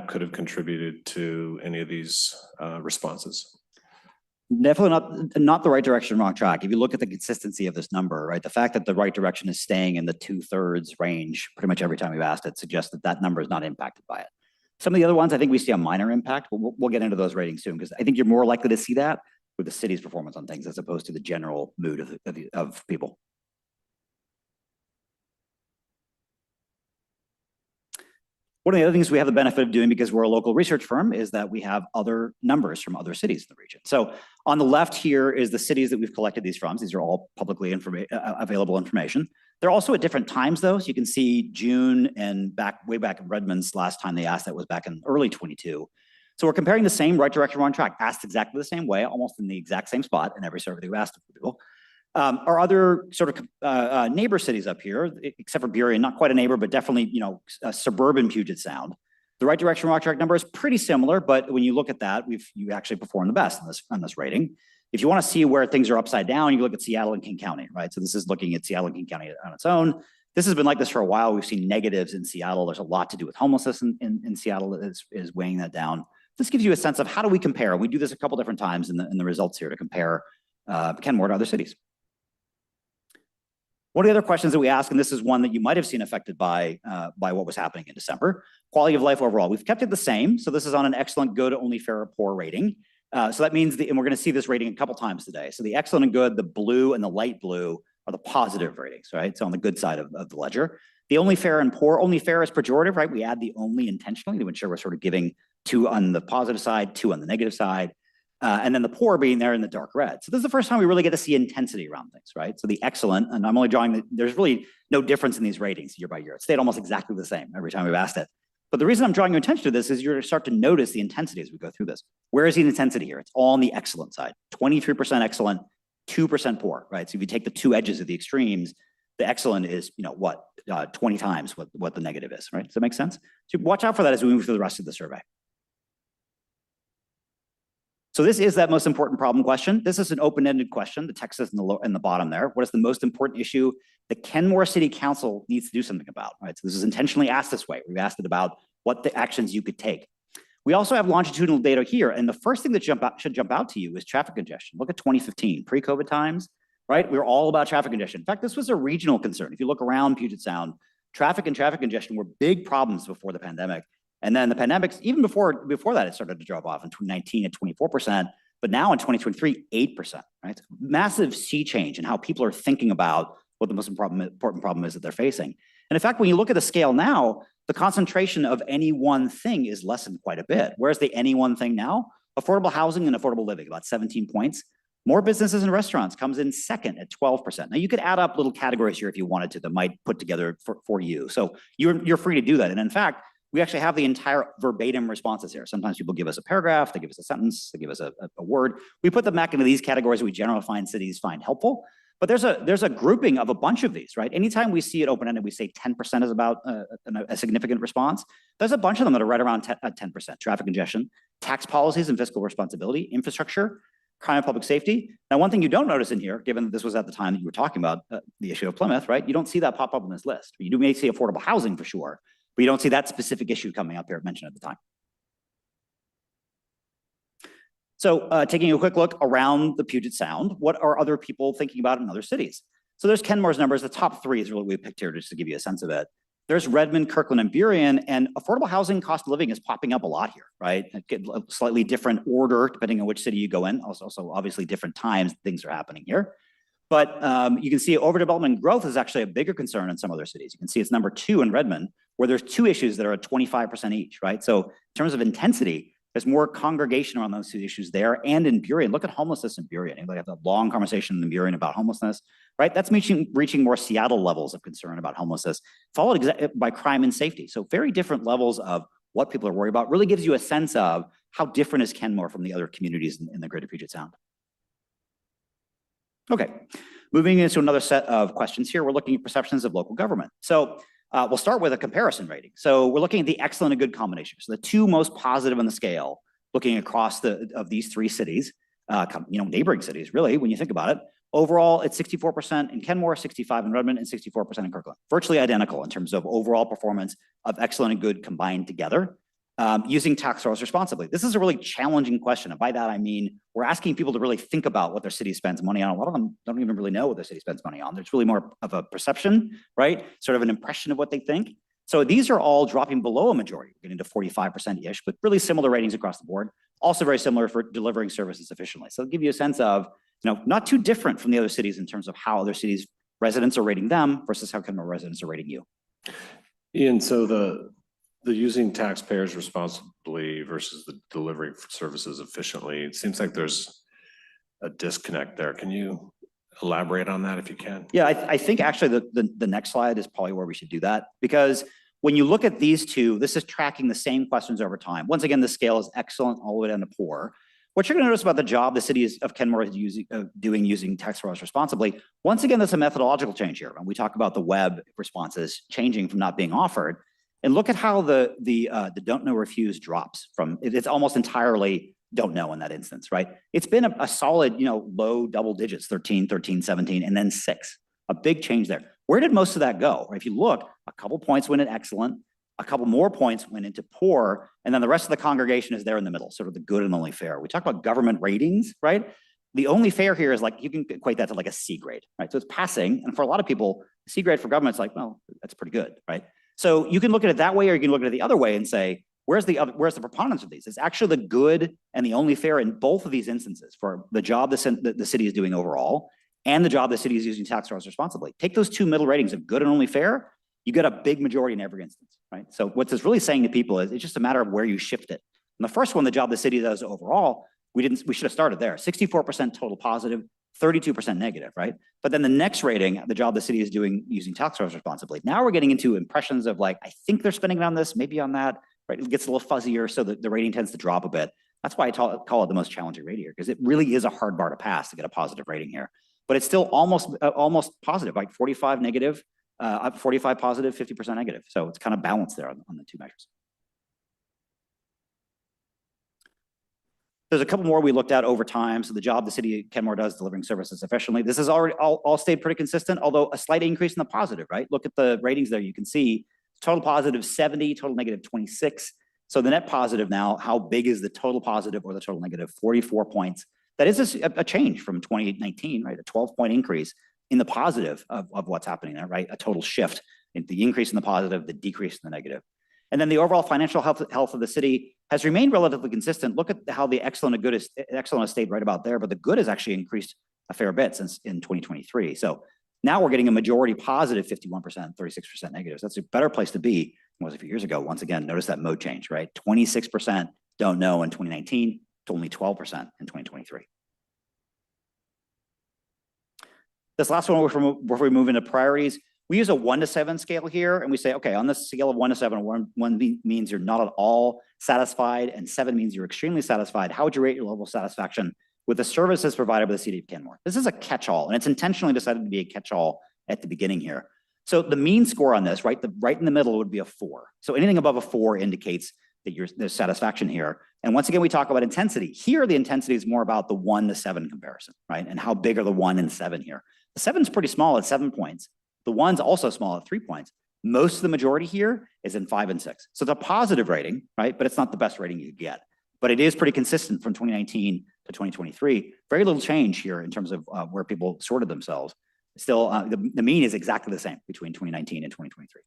could have contributed to any of these responses? Definitely not the right direction, wrong track. If you look at the consistency of this number, right, the fact that the right direction is staying in the 2/3 range pretty much every time we've asked it suggests that that number is not impacted by it. Some of the other ones, I think we see a minor impact, but we'll get into those ratings soon, because I think you're more likely to see that with the city's performance on things as opposed to the general mood of people. One of the other things we have the benefit of doing, because we're a local research firm, is that we have other numbers from other cities in the region. So on the left here is the cities that we've collected these from. These are all publicly available information. They're also at different times though. So you can see June and way back in Redmond's last time they asked that was back in early 22. So we're comparing the same right direction, wrong track, asked exactly the same way, almost in the exact same spot in every survey we asked people. Our other sort of neighbor cities up here, except for Burien, not quite a neighbor, but definitely, a suburban Puget Sound. The right direction, wrong track number is pretty similar, but when you look at that, you actually performed the best on this rating. If you want to see where things are upside down, you look at Seattle and King County, right? So this is looking at Seattle and King County on its own. This has been like this for a while. We've seen negatives in Seattle. There's a lot to do with homelessness in Seattle that is weighing that down. This gives you a sense of how do we compare. We do this a couple different times in the results here to compare Kenmore to other cities. One of the other questions that we ask, and this is one that you might have seen affected by what was happening in December, quality of life overall. We've kept it the same. So this is on an excellent, good, only fair, or poor rating. So that means, and we're going to see this rating a couple times today. So the excellent and good, the blue and the light blue are the positive ratings, right? So on the good side of the ledger. The only fair and poor, only fair is pejorative, right? We add the only intentionally to ensure we're sort of giving 2 on the positive side, 2 on the negative side. And then the poor being there in the dark red. So this is the first time we really get to see intensity around things, right? So the excellent, and I'm only drawing there's really no difference in these ratings year by year. It stayed almost exactly the same every time we've asked it. But the reason I'm drawing your attention to this is you're going to start to notice the intensity as we go through this. Where is the intensity here? It's all on the excellent side. 23% excellent, 2% poor, right? So if you take the 2 edges of the extremes, the excellent is, 20 times what the negative is, right? Does that make sense? So watch out for that as we move through the rest of the survey. So this is that most important problem question. This is an open-ended question. The text is in the bottom there. What is the most important issue the Kenmore City Council needs to do something about, right? So this is intentionally asked this way. We've asked it about what the actions you could take. We also have longitudinal data here. And the first thing that should jump out to you is traffic congestion. Look at 2015, pre-COVID times, right? We were all about traffic congestion. In fact, this was a regional concern. If you look around Puget Sound, traffic and traffic congestion were big problems before the pandemic. And then the pandemic, even before that, it started to drop off in 2019 at 24%, but now in 2023, 8%, right? Massive sea change in how people are thinking about what the most important problem is that they're facing. And in fact, when you look at the scale now, the concentration of any one thing is lessened quite a bit. Where's the any one thing now? Affordable housing and affordable living, about 17 points. More businesses and restaurants comes in second at 12%. Now you could add up little categories here if you wanted to that might put together for you. So you're free to do that. And in fact, we actually have the entire verbatim responses here. Sometimes people give us a paragraph, they give us a sentence, they give us a word. We put them back into these categories that we generally find cities find helpful. But there's a grouping of a bunch of these, right? Anytime we see it open-ended, we say 10% is about a significant response. There's a bunch of them that are right around 10%. Traffic congestion, tax policies and fiscal responsibility, infrastructure, Crime and public safety. Now, one thing you don't notice in here, given that this was at the time that you were talking about the issue of Plymouth, right? You don't see that pop up on this list. You may see affordable housing for sure, but you don't see that specific issue coming up here mentioned at the time. So taking a quick look around the Puget Sound, what are other people thinking about in other cities? So there's Kenmore's numbers. The top three is really what we picked here just to give you a sense of it. There's Redmond, Kirkland, and Burien, and affordable housing cost of living is popping up a lot here, right? It get a slightly different order depending on which city you go in. Also obviously different times things are happening here. But you can see overdevelopment growth is actually a bigger concern in some other cities. You can see it's number 2 in Redmond, where there's 2 issues that are at 25% each, right? So in terms of intensity, there's more congregation around those 2 issues there. And in Burien, look at homelessness in Burien. We have a long conversation in Burien about homelessness, right? That's reaching more Seattle levels of concern about homelessness, followed by crime and safety. So very different levels of what people are worried about. Really gives you a sense of how different is Kenmore from the other communities in the greater Puget Sound. Okay, moving into another set of questions here. We're looking at perceptions of local government. So we'll start with a comparison rating. So we're looking at the excellent and good combination. So the 2 most positive on the scale, looking across of these 3 cities, neighboring cities, really, when you think about it. Overall, it's 64% in Kenmore, 65% in Redmond, and 64% in Kirkland. Virtually identical in terms of overall performance of excellent and good combined together, using tax dollars responsibly. This is a really challenging question. And by that, I mean, we're asking people to really think about what their city spends money on. A lot of them don't even really know what their city spends money on. There's really more of a perception, right? Sort of an impression of what they think. So these are all dropping below a majority, getting to 45%-ish, but really similar ratings across the board. Also very similar for delivering services efficiently. So it'll give you a sense of, not too different from the other cities in terms of how other cities residents are rating them versus how Kenmore residents are rating you. Ian, so the using taxpayers responsibly versus the delivering services efficiently, it seems like there's a disconnect there. Can you elaborate on that if you can? Yeah, I think actually the next slide is probably where we should do that, because when you look at these 2, this is tracking the same questions over time. Once again, the scale is excellent all the way down to poor. What you're going to notice about the job the city of Kenmore is using tax dollars responsibly, once again, there's a methodological change here. When we talk about the web responses changing from not being offered, and look at how the don't know refuse drops from, it's almost entirely don't know in that instance, right? It's been a solid, low double digits, 13, 17, and then 6, a big change there. Where did most of that go? If you look, a couple points went in excellent, a couple more points went into poor, and then the rest of the congregation is there in the middle, sort of the good and only fair. We talk about government ratings, right? The only fair here is like, you can equate that to like a C grade, right? So it's passing, and for a lot of people, C grade for government is like, well, that's pretty good, right? So you can look at it that way, or you can look at it the other way and say, where's the preponderance of these? It's actually the good and the only fair in both of these instances for the job the city is doing overall and the job the city is using tax dollars responsibly. Take those 2 middle ratings of good and only fair, you get a big majority in every instance, right? So what this really saying to people is it's just a matter of where you shift it. And the first one, the job the city does overall, we should have started there. 64% total positive, 32% negative, right? But then the next rating, the job the city is doing using tax dollars responsibly. Now we're getting into impressions of like, I think they're spending it on this, maybe on that, right? It gets a little fuzzier, so the rating tends to drop a bit. That's why I call it the most challenging rating here, because it really is a hard bar to pass to get a positive rating here. But it's still almost positive, like 45 negative, 45 positive, 50% negative. So it's kind of balanced there on the 2 measures. There's a couple more we looked at over time. So the job the city of Kenmore does delivering services efficiently. This has already all stayed pretty consistent, although a slight increase in the positive, right? Look at the ratings there. You can see total positive 70, total negative 26. So the net positive now, how big is the total positive or the total negative? 44 points. That is a change from 2019, right? A 12-point increase in the positive of what's happening there, right? A total shift in the increase in the positive, the decrease in the negative. And then the overall financial health of the city has remained relatively consistent. Look at how the excellent and good is stayed right about there, but the good has actually increased a fair bit since in 2023. So now we're getting a majority positive, 51%, 36% negatives. That's a better place to be than it was a few years ago. Once again, notice that mode change, right? 26% don't know in 2019 to only 12% in 2023. This last one, before we move into priorities, we use a 1 to 7 scale here, and we say, okay, on this scale of 1 to 7, 1 means you're not at all satisfied, and 7 means you're extremely satisfied. How would you rate your level of satisfaction with the services provided by the city of Kenmore? This is a catch-all, and it's intentionally decided to be a catch-all at the beginning here. So the mean score on this, right in the middle would be a 4. So anything above a 4 indicates that there's satisfaction here. And once again, we talk about intensity. Here, the intensity is more about the 1 to 7 comparison, right? And how big are the 1 and 7 here? The 7's pretty small at 7 points. The 1's also small at 3 points. Most of the majority here is in 5 and 6. So it's a positive rating, right? But it's not the best rating you could get. But it is pretty consistent from 2019 to 2023. Very little change here in terms of where people sorted themselves. Still, the mean is exactly the same between 2019 and 2023.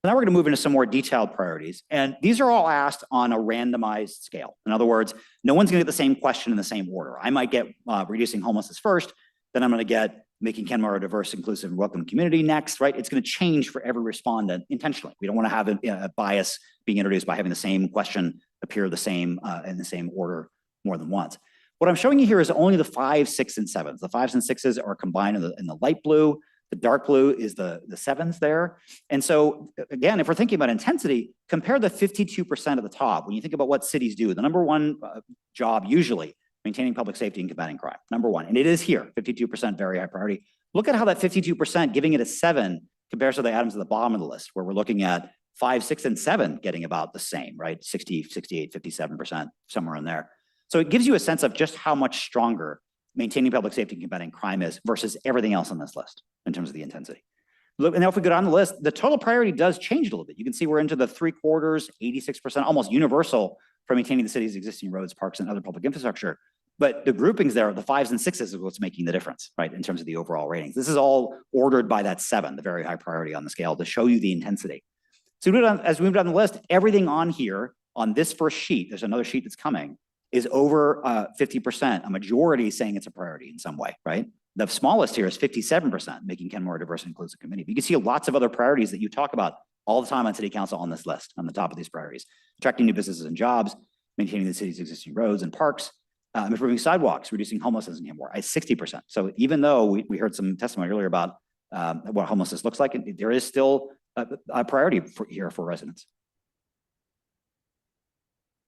Now we're going to move into some more detailed priorities. And these are all asked on a randomized scale. In other words, no one's going to get the same question in the same order. I might get reducing homelessness first, then I'm going to get making Kenmore a diverse, inclusive, and welcome community next, right? It's going to change for every respondent intentionally. We don't want to have a bias being introduced by having the same question appear the same in the same order more than once. What I'm showing you here is only the 5, 6, and 7s. The 5s and 6s are combined in the light blue. The dark blue is the 7s there. And so again, if we're thinking about intensity, compare the 52% at the top. When you think about what cities do, the number one job usually, maintaining public safety and combating crime, number one. And it is here, 52% very high priority. Look at how that 52%, giving it a 7, compares to the items at the bottom of the list, where we're looking at 5, 6, and 7 getting about the same, right? 60, 68, 57%, somewhere in there. So it gives you a sense of just how much stronger maintaining public safety and combating crime is versus everything else on this list in terms of the intensity. Look, and now if we go down the list, the total priority does change a little bit. You can see we're into the 3/4, 86%, almost universal for maintaining the city's existing roads, parks, and other public infrastructure. But the groupings there, the 5s and 6s is what's making the difference, right, in terms of the overall ratings. This is all ordered by that 7, the very high priority on the scale, to show you the intensity. So as we move down the list, everything on here, on this first sheet, there's another sheet that's coming, is over 50%, a majority saying it's a priority in some way, right? The smallest here is 57%, making Kenmore a diverse and inclusive community. But you can see lots of other priorities that you talk about all the time on City Council on this list, on the top of these priorities. Attracting new businesses and jobs, maintaining the city's existing roads and parks, improving sidewalks, reducing homelessness in Kenmore at 60%. So even though we heard some testimony earlier about what homelessness looks like, there is still a priority here for residents.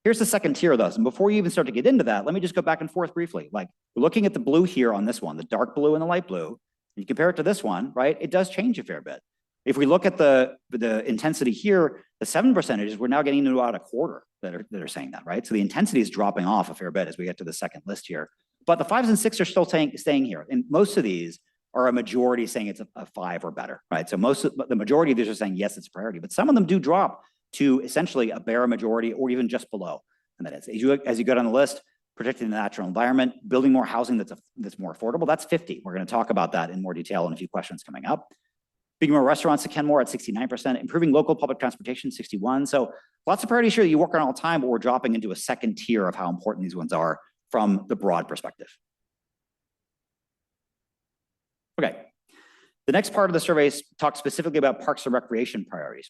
Here's the second tier of those. And before you even start to get into that, let me just go back and forth briefly. Like, we're looking at the blue here on this one, the dark blue and the light blue, and you compare it to this one, right? It does change a fair bit. If we look at the intensity here, the 7%, we're now getting into about a quarter that are saying that, right? So the intensity is dropping off a fair bit as we get to the second list here. But the 5s and 6s are still staying here. And most of these are a majority saying it's a 5 or better, right? So the majority of these are saying, yes, it's a priority, but some of them do drop to essentially a bare majority or even just below. And that is, as you go down the list, protecting the natural environment, building more housing that's more affordable, that's 50. We're going to talk about that in more detail in a few questions coming up. Bringing more restaurants to Kenmore at 69%, improving local public transportation, 61. So lots of priorities here that you work on all the time, but we're dropping into a second tier of how important these ones are from the broad perspective. Okay. The next part of the survey talks specifically about parks and recreation priorities.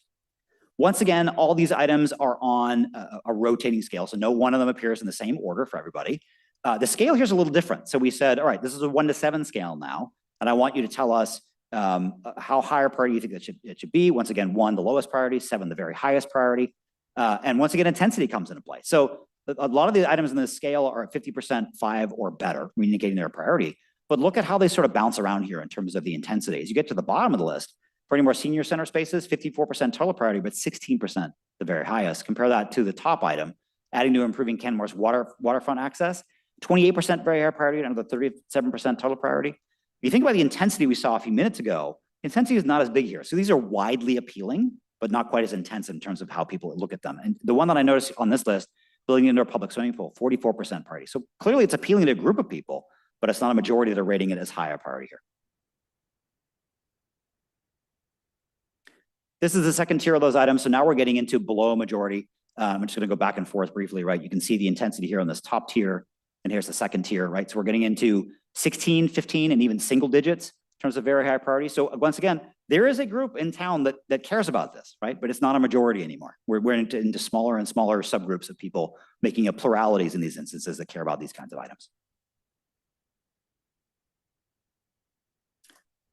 Once again, all these items are on a rotating scale, so no one of them appears in the same order for everybody. The scale here is a little different. So we said, all right, this is a 1 to 7 scale now, and I want you to tell us how higher priority you think it should be. Once again, 1, the lowest priority, 7, the very highest priority. And once again, intensity comes into play. So a lot of the items in this scale are at 50%, 5 or better, indicating their priority. But look at how they sort of bounce around here in terms of the intensity. As you get to the bottom of the list, for any more senior center spaces, 54% total priority, but 16% the very highest. Compare that to the top item, adding to improving Kenmore's waterfront access, 28% very high priority, and another 37% total priority. If you think about the intensity we saw a few minutes ago, intensity is not as big here. So these are widely appealing, but not quite as intense in terms of how people look at them. And the one that I noticed on this list, building indoor public swimming pool, 44% priority. So clearly it's appealing to a group of people, but it's not a majority that are rating it as high a priority here. This is the second tier of those items. So now we're getting into below majority. I'm just going to go back and forth briefly, right? You can see the intensity here on this top tier, and here's the second tier, right? So we're getting into 16, 15, and even single digits in terms of very high priority. So once again, there is a group in town that cares about this, right? But it's not a majority anymore. We're into smaller and smaller subgroups of people, making a pluralities in these instances that care about these kinds of items.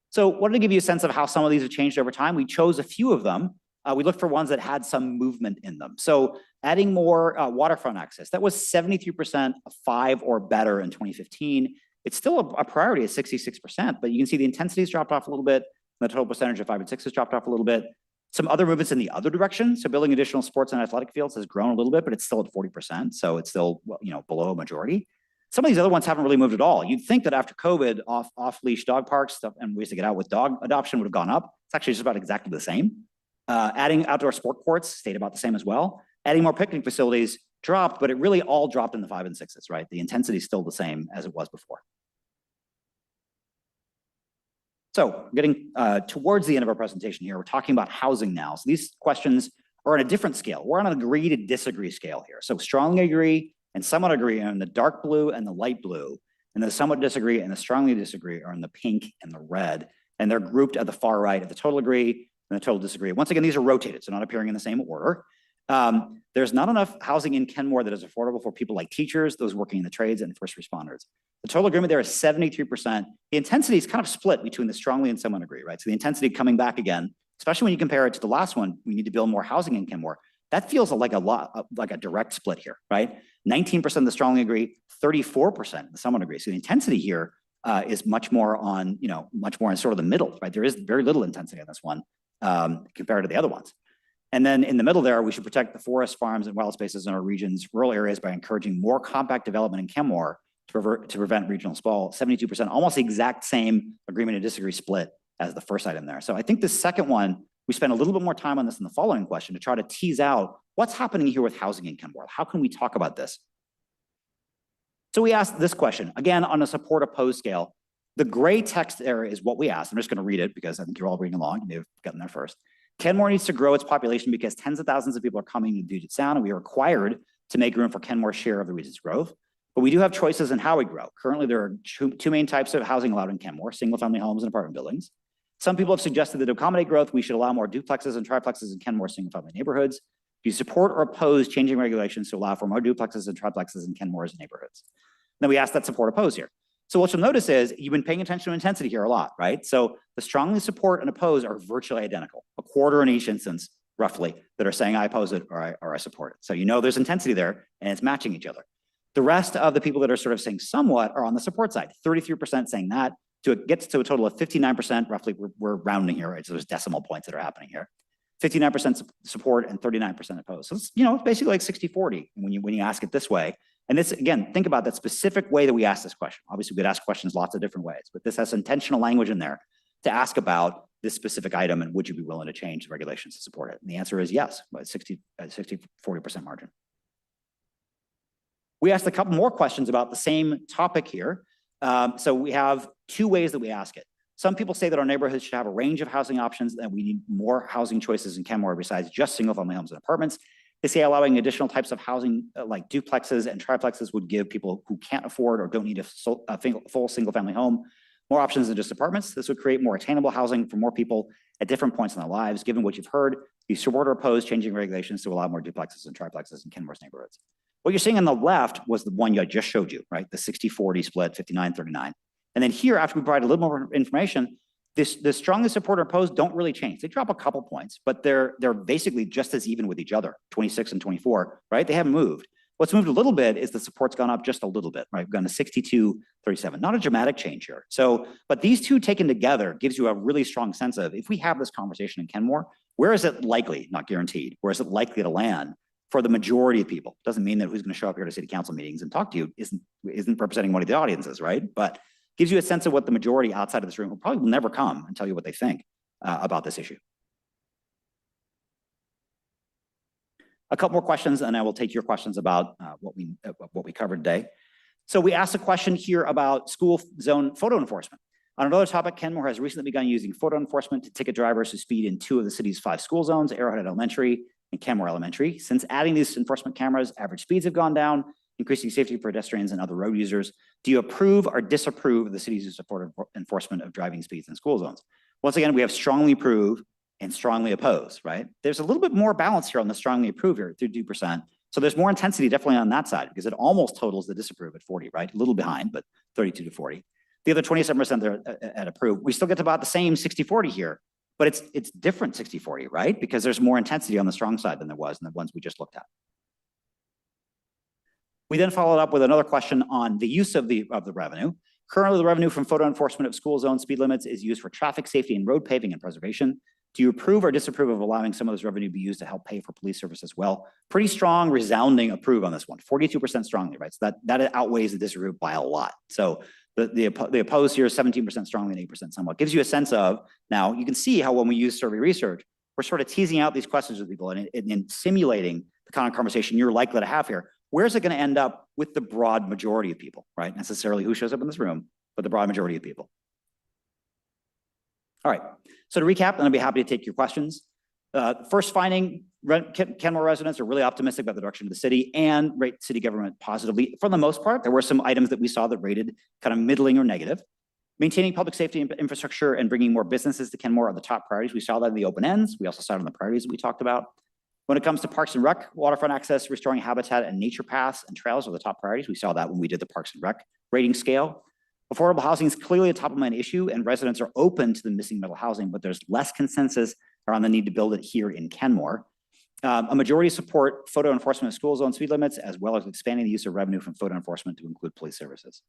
So wanted to give you a sense of how some of these have changed over time. We chose a few of them. We looked for ones that had some movement in them. So adding more waterfront access, that was 73% 5 or better in 2015. It's still a priority at 66%, but you can see the intensity's dropped off a little bit. The total percentage of 5 and 6 has dropped off a little bit. Some other movements in the other direction. So building additional sports and athletic fields has grown a little bit, but it's still at 40%. So it's still, below a majority. Some of these other ones haven't really moved at all. You'd think that after COVID, off-leash dog parks stuff and ways to get out with dog adoption would have gone up. It's actually just about exactly the same. Adding outdoor sport courts stayed about the same as well. Adding more picnic facilities dropped, but it really all dropped in the 5 and 6s, right? The intensity is still the same as it was before. So getting towards the end of our presentation here, we're talking about housing now. So these questions are on a different scale. We're on an agree to disagree scale here. So strongly agree and somewhat agree are in the dark blue and the light blue, and the somewhat disagree and the strongly disagree are in the pink and the red. And they're grouped at the far right at the total agree and the total disagree. Once again, these are rotated, so not appearing in the same order. There's not enough housing in Kenmore that is affordable for people like teachers, those working in the trades, and first responders. The total agreement there is 73%. The intensity is kind of split between the strongly and somewhat agree, right? So the intensity coming back again, especially when you compare it to the last one, we need to build more housing in Kenmore. That feels like a direct split here, right? 19% of the strongly agree, 34% the somewhat agree. So the intensity here is much more on, much more in sort of the middle, right? There is very little intensity on this one compared to the other ones. And then in the middle there, we should protect the forests, farms, and wild spaces in our region's rural areas by encouraging more compact development in Kenmore to prevent regional sprawl. 72%, almost the exact same agreement and disagree split as the first item there. So I think the second one, we spent a little bit more time on this in the following question to try to tease out what's happening here with housing in Kenmore. How can we talk about this? So we asked this question, again, on a support oppose scale. The gray text there is what we asked. I'm just going to read it because I think you're all reading along. You may have gotten there first. Kenmore needs to grow its population because tens of thousands of people are coming to Puget Sound, and we are required to make room for Kenmore's share of the region's growth. But we do have choices in how we grow. Currently, there are two main types of housing allowed in Kenmore, single-family homes and apartment buildings. Some people have suggested that to accommodate growth, we should allow more duplexes and triplexes in Kenmore single-family neighborhoods. Do you support or oppose changing regulations to allow for more duplexes and triplexes in Kenmore's neighborhoods? Then we asked that support oppose here. So what you'll notice is you've been paying attention to intensity here a lot, right? So the strongly support and oppose are virtually identical, a quarter in each instance, roughly, that are saying I oppose it or I support it. So there's intensity there and it's matching each other. The rest of the people that are sort of saying somewhat are on the support side, 33% saying that. So it gets to a total of 59%, roughly, we're rounding here, right? So there's decimal points that are happening here. 59% support and 39% oppose. So it's, it's basically like 60-40 when you ask it this way. And this, again, think about that specific way that we ask this question. Obviously, we could ask questions lots of different ways, but this has intentional language in there to ask about this specific item and would you be willing to change the regulations to support it? And the answer is yes, by 40% margin. We asked a couple more questions about the same topic here. So we have two ways that we ask it. Some people say that our neighborhoods should have a range of housing options, and we need more housing choices in Kenmore besides just single-family homes and apartments. They say allowing additional types of housing like duplexes and triplexes would give people who can't afford or don't need a full single-family home more options than just apartments. This would create more attainable housing for more people at different points in their lives. Given what you've heard, you support or oppose changing regulations to allow more duplexes and triplexes in Kenmore's neighborhoods. What you're seeing on the left was the one I just showed you, right? The 60-40 split, 59-39. And then here, after we provide a little more information, the strongly support or oppose don't really change. They drop a couple points, but they're basically just as even with each other, 26 and 24, right? They haven't moved. What's moved a little bit is the support's gone up just a little bit, right? We've gone to 62-37, not a dramatic change here. So, but these two taken together gives you a really strong sense of, if we have this conversation in Kenmore, where is it likely, not guaranteed, where is it likely to land for the majority of people? Doesn't mean that who's going to show up here to city council meetings and talk to you isn't representing one of the audiences, right? But gives you a sense of what the majority outside of this room will probably never come and tell you what they think about this issue. A couple more questions, and I will take your questions about what we covered today. So we asked a question here about school zone photo enforcement. On another topic, Kenmore has recently begun using photo enforcement to ticket drivers who speed in 2 of the city's 5 school zones, Arrowhead Elementary and Kenmore Elementary. Since adding these enforcement cameras, average speeds have gone down, increasing safety for pedestrians and other road users. Do you approve or disapprove of the city's use of enforcement of driving speeds in school zones? Once again, we have strongly approve and strongly oppose, right? There's a little bit more balance here on the strongly approve here, 32%. So there's more intensity definitely on that side because it almost totals the disapprove at 40, right? A little behind, but 32-40. The other 27% there at approve. We still get to about the same 60-40 here, but it's different 60-40, right? Because there's more intensity on the strong side than there was in the ones we just looked at. We then followed up with another question on the use of the revenue. Currently, the revenue from photo enforcement of school zone speed limits is used for traffic safety and road paving and preservation. Do you approve or disapprove of allowing some of this revenue to be used to help pay for police service as well? Pretty strong, resounding approve on this one, 42% strongly, right? So that outweighs the disapprove by a lot. So the opposed here is 17% strongly and 8% somewhat. Gives you a sense of, now you can see how when we use survey research, we're sort of teasing out these questions with people and simulating the kind of conversation you're likely to have here. Where's it going to end up with the broad majority of people, right? Necessarily who shows up in this room, but the broad majority of people. All right, so to recap, and I'll be happy to take your questions. First finding, Kenmore residents are really optimistic about the direction of the city and rate city government positively. For the most part, there were some items that we saw that rated kind of middling or negative. Maintaining public safety infrastructure and bringing more businesses to Kenmore are the top priorities. We saw that in the open ends. We also saw it in the priorities that we talked about. When it comes to parks and rec, waterfront access, restoring habitat and nature paths and trails are the top priorities. We saw that when we did the parks and rec rating scale. Affordable housing is clearly a top of mind issue and residents are open to the missing middle housing, but there's less consensus around the need to build it here in Kenmore. A majority support photo enforcement of school zone speed limits, as well as expanding the use of revenue from photo enforcement to include police services.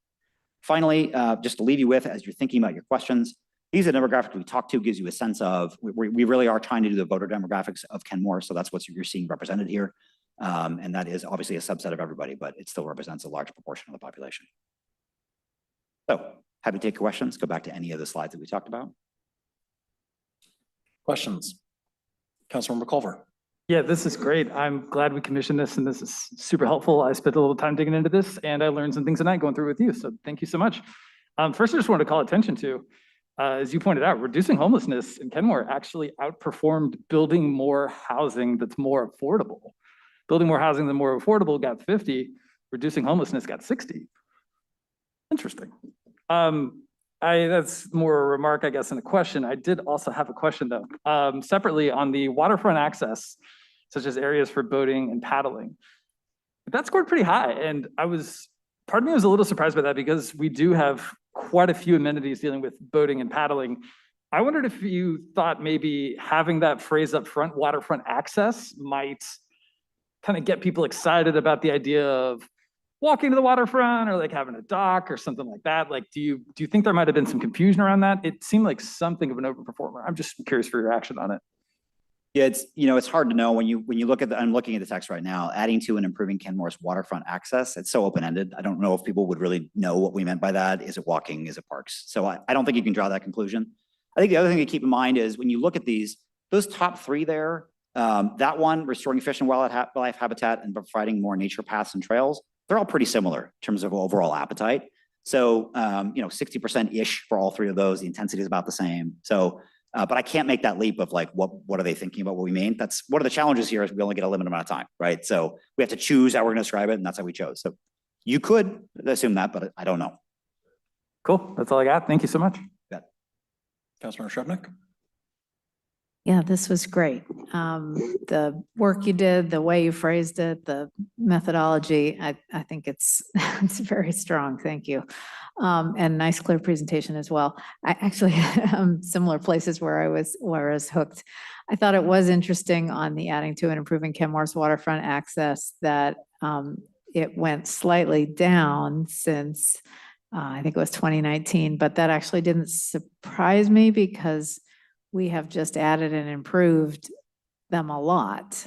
Finally, just to leave you with, as you're thinking about your questions, these are demographics we talked to, gives you a sense of, we really are trying to do the voter demographics of Kenmore, so that's what you're seeing represented here. And that is obviously a subset of everybody, but it still represents a large proportion of the population. So happy to take questions, go back to any of the slides that we talked about. Questions? Councilmember Culver. Yeah, this is great. I'm glad we commissioned this and this is super helpful. I spent a little time digging into this and I learned some things tonight going through with you. So thank you so much. First, I just wanted to call attention to, as you pointed out, reducing homelessness in Kenmore actually outperformed building more housing that's more affordable. Building more housing that's more affordable got 50, reducing homelessness got 60. Interesting. That's more a remark, I guess, than a question. I did also have a question though. Separately on the waterfront access, such as areas for boating and paddling. That scored pretty high. And part of me was a little surprised by that because we do have quite a few amenities dealing with boating and paddling. I wondered if you thought maybe having that phrase up front, waterfront access, might kind of get people excited about the idea of walking to the waterfront or like having a dock or something like that. Like, do you think there might have been some confusion around that? It seemed like something of an overperformer. I'm just curious for your reaction on it. Yeah, it's hard to know when you look at I'm looking at the text right now, adding to and improving Kenmore's waterfront access. It's so open-ended. I don't know if people would really know what we meant by that. Is it walking? Is it parks? So I don't think you can draw that conclusion. I think the other thing to keep in mind is when you look at those top three there, that one, restoring fish and wildlife habitat and providing more nature paths and trails, they're all pretty similar in terms of overall appetite. So, 60%-ish for all three of those. The intensity is about the same. So, but I can't make that leap of like, what are they thinking about what we mean? That's one of the challenges here is we only get a limited amount of time, right? So we have to choose how we're going to describe it, and that's how we chose. So you could assume that, but I don't know. Cool. That's all I got. Thank you so much. Councilmember Shrevenick. Yeah, this was great. The work you did, the way you phrased it, the methodology, I think it's very strong. Thank you. And nice, clear presentation as well. I actually similar places where I was hooked. I thought it was interesting on the adding to and improving Kenmore's waterfront access that it went slightly down since I think it was 2019, but that actually didn't surprise me because we have just added and improved them a lot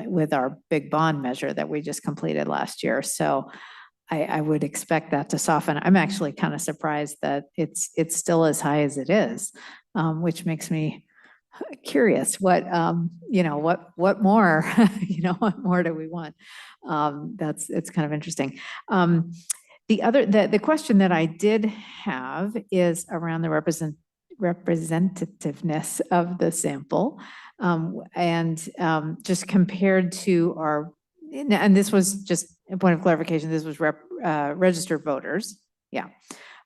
with our big bond measure that we just completed last year. So I would expect that to soften. I'm actually kind of surprised that it's still as high as it is, which makes me curious what more, what more do we want? It's kind of interesting. The question that I did have is around the representativeness of the sample, and just compared to and this was just a point of clarification, this was registered voters. Yeah.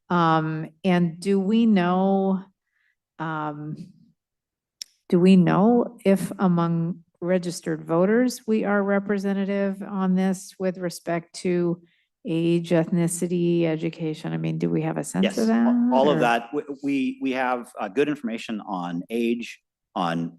And do we know if among registered voters we are representative on this with respect to age, ethnicity, education? I mean, do we have a sense of that? All of that. We have good information on age, on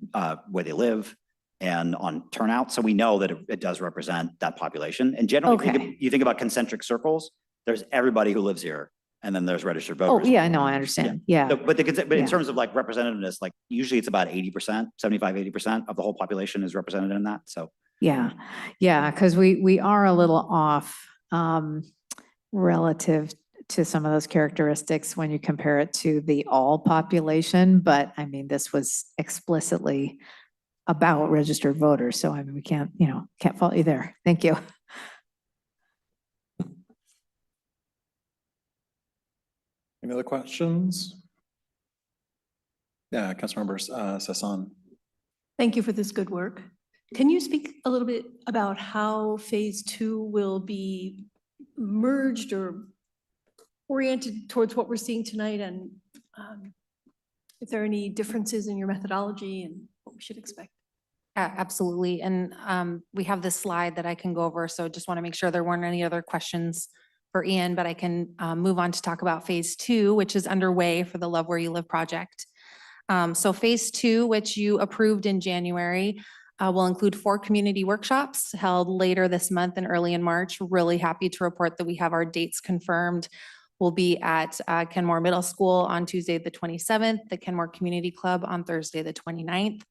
where they live, and on turnout. So we know that it does represent that population. And generally, you think about concentric circles, there's everybody who lives here. and then there's registered Oh, voters. yeah, no, I understand. Yeah. So, but in Yeah. terms of like representativeness, like usually it's about 80%, 75-80% of the whole population is represented in that, so. Yeah, yeah, because we are a little off relative to some of those characteristics when you compare it to the all population. But I mean, this was explicitly about registered voters. So I mean, we can't fault you there. Thank you. Any other questions? Yeah, Councilmember Sasson. Thank you for this good work. Can you speak a little bit about how phase 2 will be merged or oriented towards what we're seeing tonight, and if there are any differences in your methodology and what we should expect? Absolutely. And we have this slide that I can go over. So just want to make sure there weren't any other questions for Ian, but I can move on to talk about phase 2, which is underway for the Love Where You Live project. So phase 2, which you approved in January, will include 4 community workshops held later this month and early in March. Really happy to report that we have our dates confirmed. We'll be at Kenmore Middle School on Tuesday, the 27th, the Kenmore Community Club on Thursday, the 29th,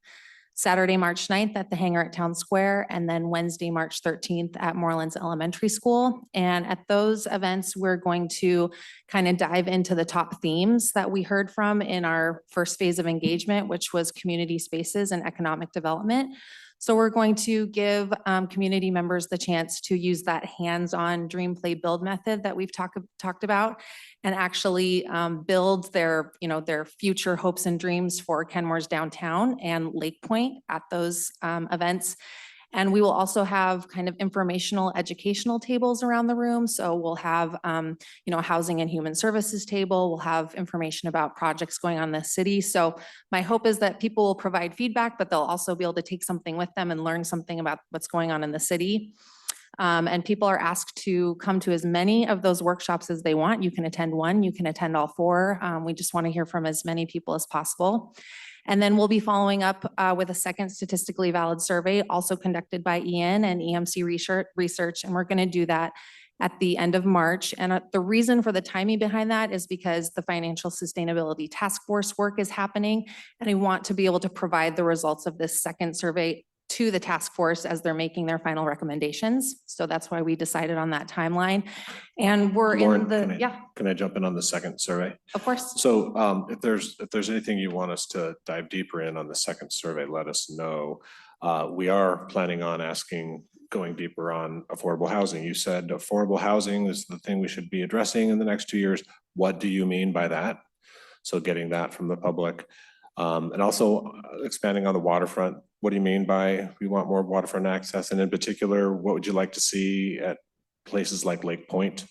Saturday, March 9th at the hangar at Town Square, and then Wednesday, March 13th at Morelands Elementary School. And at those events, we're going to kind of dive into the top themes that we heard from in our first phase of engagement, which was community spaces and economic development. So we're going to give community members the chance to use that hands-on dream, play, build method that we've talked about, and actually build their future hopes and dreams for Kenmore's downtown and Lake Point at those events. And we will also have kind of informational educational tables around the room. So we'll have, housing and human services table. We'll have information about projects going on in the city. So my hope is that people will provide feedback, but they'll also be able to take something with them and learn something about what's going on in the city. And people are asked to come to as many of those workshops as they want. You can attend one, you can attend all 4. We just want to hear from as many people as possible. And then we'll be following up with a second statistically valid survey, also conducted by Ian and EMC Research. And we're going to do that at the end of March. And the reason for the timing behind that is because the Financial Sustainability Task Force work is happening. And I want to be able to provide the results of this second survey to the task force as they're making their final recommendations. So that's why we decided on that timeline. And we're Lauren, in the, Can I jump in on the second survey? Of course. So if there's anything you want us to dive deeper in on the second survey, let us know. We are planning on going deeper on affordable housing. You said affordable housing is the thing we should be addressing in the next 2 years. What do you mean by that? So getting that from the public. And also expanding on the waterfront. What do you mean by we want more waterfront access? And in particular, what would you like to see at places like Lake Point?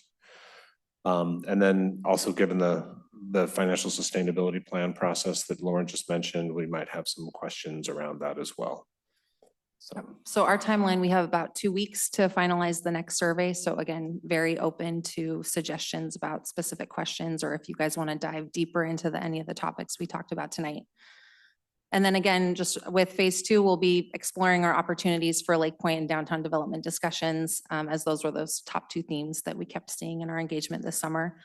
And then also given the financial sustainability plan process that Lauren just mentioned, we might have some questions around that as well. So our timeline, we have about 2 weeks to finalize the next survey. So again, very open to suggestions about specific questions, or if you guys want to dive deeper into any of the topics we talked about tonight. And then again, just with phase 2, we'll be exploring our opportunities for Lake Point and downtown development discussions, as those were those top 2 themes that we kept seeing in our engagement this summer.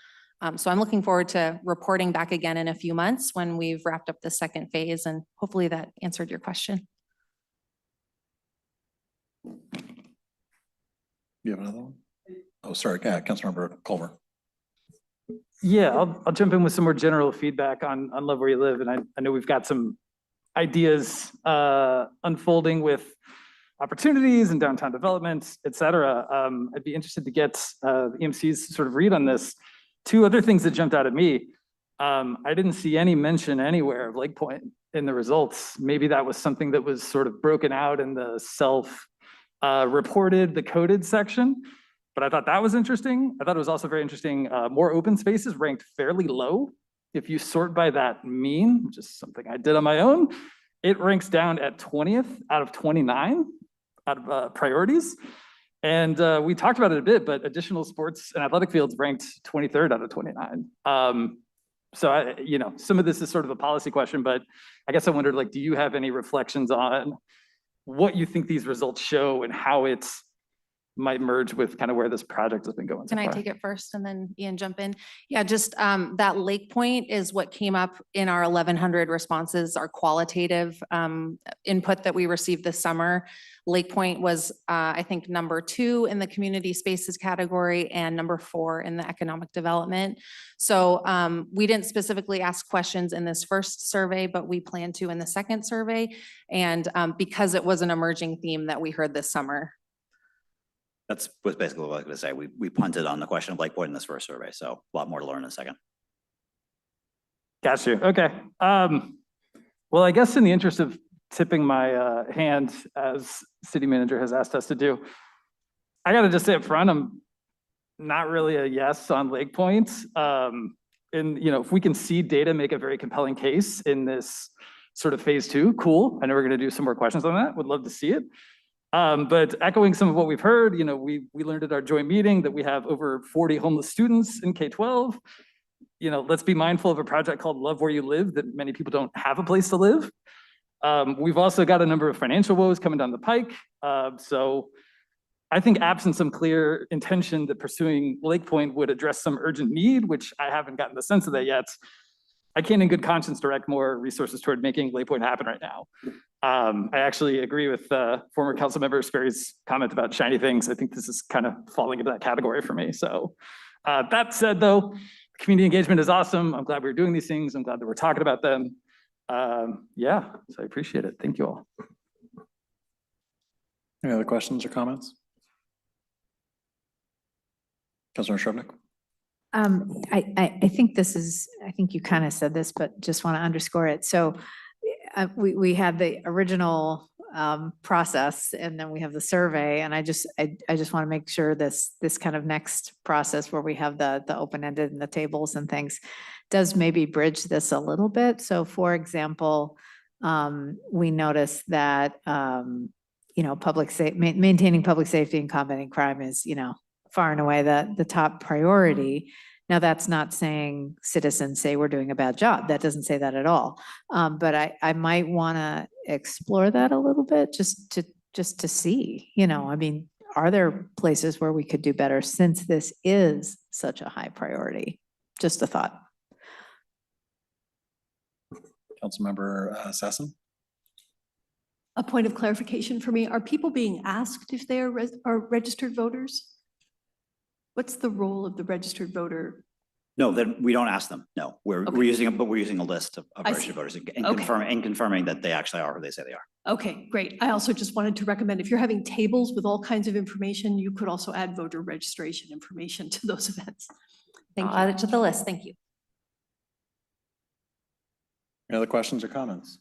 So I'm looking forward to reporting back again in a few months when we've wrapped up the second phase, and hopefully that answered your question. You have another one? Oh, sorry, yeah, Councilmember Culver. Yeah, I'll jump in with some more general feedback on Love Where You Live. And I know we've got some ideas unfolding with opportunities and downtown development, et cetera. I'd be interested to get the EMC's sort of read on this. 2 other things that jumped out at me. I didn't see any mention anywhere of Lake Point in the results. Maybe that was something that was sort of broken out in the reported, the coded section, but I thought that was interesting. I thought it was also very interesting. More open spaces ranked fairly low. If you sort by that mean, which is something I did on my own, it ranks down at 20th out of 29 out of priorities. And we talked about it a bit, but additional sports and athletic fields ranked 23rd out of 29. So some of this is sort of a policy question, but I guess I wondered, like, do you have any reflections on what you think these results show and how it's might merge with kind of where this project has been going so Can I far. take it first and then Ian jump in? Yeah, just that Lake Point is what came up in our 1,100 responses, our qualitative input that we received this summer. Lake Point was, I think, number 2 in the community spaces category and number 4 in the economic development. So we didn't specifically ask questions in this first survey, but we plan to in the second survey. And because it was an emerging theme that we heard this summer. That's was basically what I was going to say. We punted on the question of Lake Point in this first survey, so a lot more to learn in a second. Got you. Okay. Well, I guess in the interest of tipping my hand as city manager has asked us to do, I got to just say up front, I'm not really a yes on Lake Point. And if we can see data make a very compelling case in this sort of phase 2, cool. I know we're going to do some more questions on that. Would love to see it. But echoing some of what we've heard, we learned at our joint meeting that we have over 40 homeless students in K-12. Let's be mindful of a project called Love Where You Live that many people don't have a place to live. We've also got a number of financial woes coming down the pike. So I think absent some clear intention that pursuing Lake Point would address some urgent need, which I haven't gotten the sense of that yet, I can't in good conscience direct more resources toward making Lake Point happen right now. I actually agree with former council member Sperry's comment about shiny things. I think this is kind of falling into that category for me. So that said, though, community engagement is awesome. I'm glad we're doing these things. I'm glad that we're talking about them. Yeah, so I appreciate it. Thank you all. Any other questions or comments? Councilor Shrubnik? I think this is, I think you kind of said this, but just want to underscore it. So we had the original process and then we have the survey, and I just want to make sure this kind of next process where we have the open-ended and the tables and things does maybe bridge this a little bit. So for example, we noticed that maintaining public safety and combating crime is far and away the top priority. Now, that's not saying citizens say we're doing a bad job. That doesn't say that at all. But I might want to explore that a little bit just to see, are there places where we could do better since this is such a high priority? Just a thought. Councilmember Sasson? A point of clarification for me, are people being asked if they are registered voters? What's the role of the registered voter? No, then we don't ask them. No, we're using a list of I registered see. voters and Okay. confirming that they actually are who they say they are. Okay, great. I also just wanted to recommend, if you're having tables with all kinds of information, you could also add voter registration information to those events. Thank I'll you. add it to the list. Thank you. Any other questions or comments?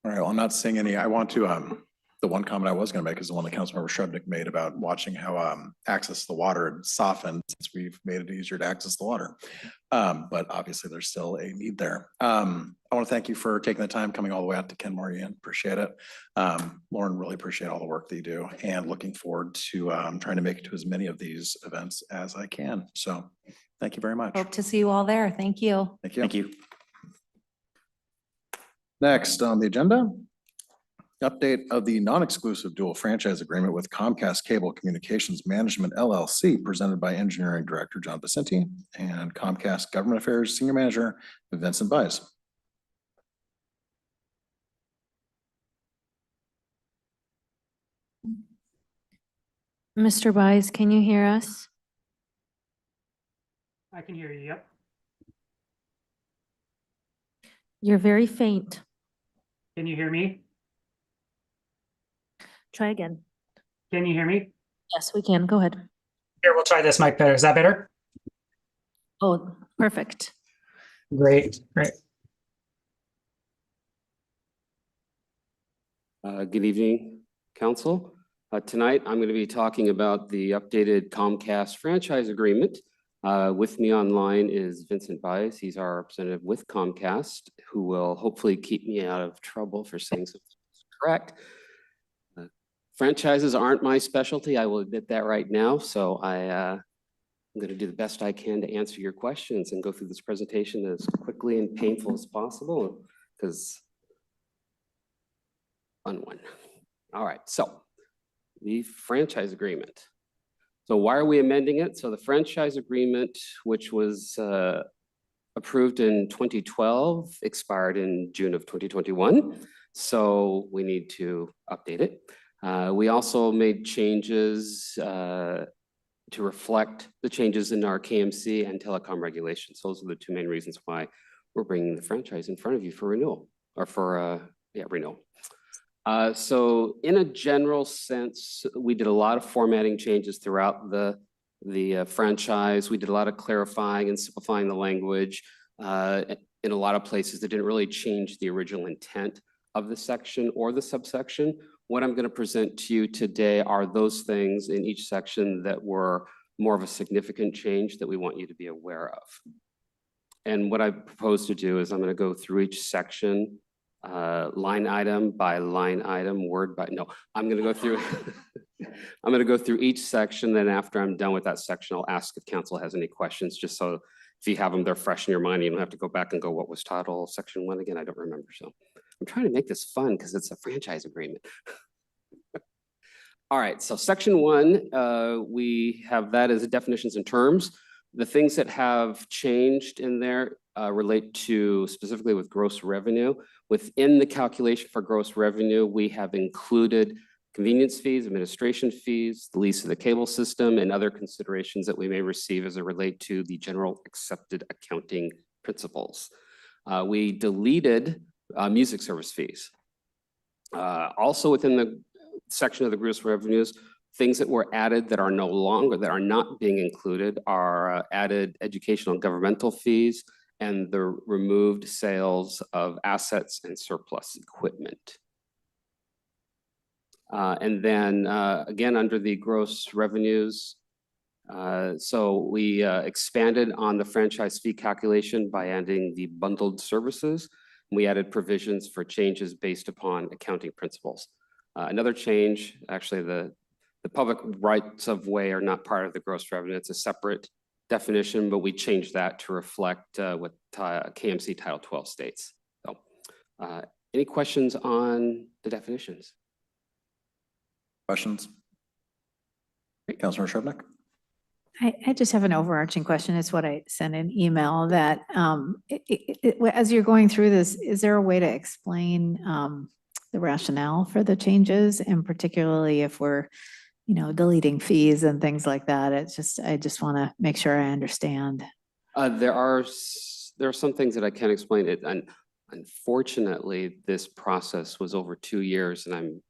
All right, well, I'm not seeing any. I want to, the one comment I was going to make is the one that Councilmember Shrubnik made about watching how access to the water had softened since we've made it easier to access the water. But obviously there's still a need there. I want to thank you for taking the time coming all the way out to Kenmore, Ian. Appreciate it. Lauren, really appreciate all the work that you do and looking forward to trying to make it to as many of these events as I can. So thank you very much. Hope to see you all there. Thank you. Thank you. Thank you. Next on the agenda, update of the non-exclusive dual franchise agreement with Comcast Cable Communications Management LLC, presented by Engineering Director John Vicente and Comcast Government Affairs Senior Manager Vincent Bies. Mr. Bies, can you hear us? I can hear you, yep. You're very faint. Can you hear me? Try again. Can you hear me? Yes, we can. Go ahead. Here, we'll try this mic better. Is that better? Oh, perfect. Great, great. Good evening, Council. Tonight, I'm going to be talking about the updated Comcast franchise agreement. With me online is Vincent Bies. He's our representative with Comcast, who will hopefully keep me out of trouble for saying something correct. Franchises aren't my specialty. I will admit that right now. So I'm going to do the best I can to answer your questions and go through this presentation as quickly and painful as possible, because fun one. All right, so the franchise agreement. So why are we amending it? So the franchise agreement, which was approved in 2012, expired in June of 2021. So we need to update it. We also made changes to reflect the changes in our KMC and telecom regulations. Those are the two main reasons why we're bringing the franchise in front of you for renewal, or for renewal. So in a general sense, we did a lot of formatting changes throughout the franchise. We did a lot of clarifying and simplifying the language in a lot of places that didn't really change the original intent of the section or the subsection. What I'm going to present to you today are those things in each section that were more of a significant change that we want you to be aware of. And what I propose to do is I'm going to go through each section, line item by line item, word by, no, I'm going to go through, I'm going to go through each section. Then after I'm done with that section, I'll ask if council has any questions, just so if you have them, they're fresh in your mind. You don't have to go back and go, what was title section 1 again? I don't remember. So I'm trying to make this fun because it's a franchise agreement. All right, so section 1, we have that as definitions and terms. The things that have changed in there relate to specifically with gross revenue. Within the calculation for gross revenue, we have included convenience fees, administration fees, the lease of the cable system, and other considerations that we may receive as it relate to the general accepted accounting principles. We deleted music service fees. Also within the section of the gross revenues, things that were added that are no longer, that are not being included are added educational and governmental fees and the removed sales of assets and surplus equipment. And then again, under the gross revenues, so we expanded on the franchise fee calculation by adding the bundled services. We added provisions for changes based upon accounting principles. Another change, actually the public rights of way are not part of the gross revenue. It's a separate definition, but we changed that to reflect what KMC Title 12 states. So any questions on the definitions? Questions? Councilor Shrubnik? I just have an overarching question. It's what I sent an email that as you're going through this, is there a way to explain the rationale for the changes, and particularly if we're, deleting fees and things like that? It's just, I just want to make sure I understand. There are some things that I can't explain it, and unfortunately, this process was over 2 years, and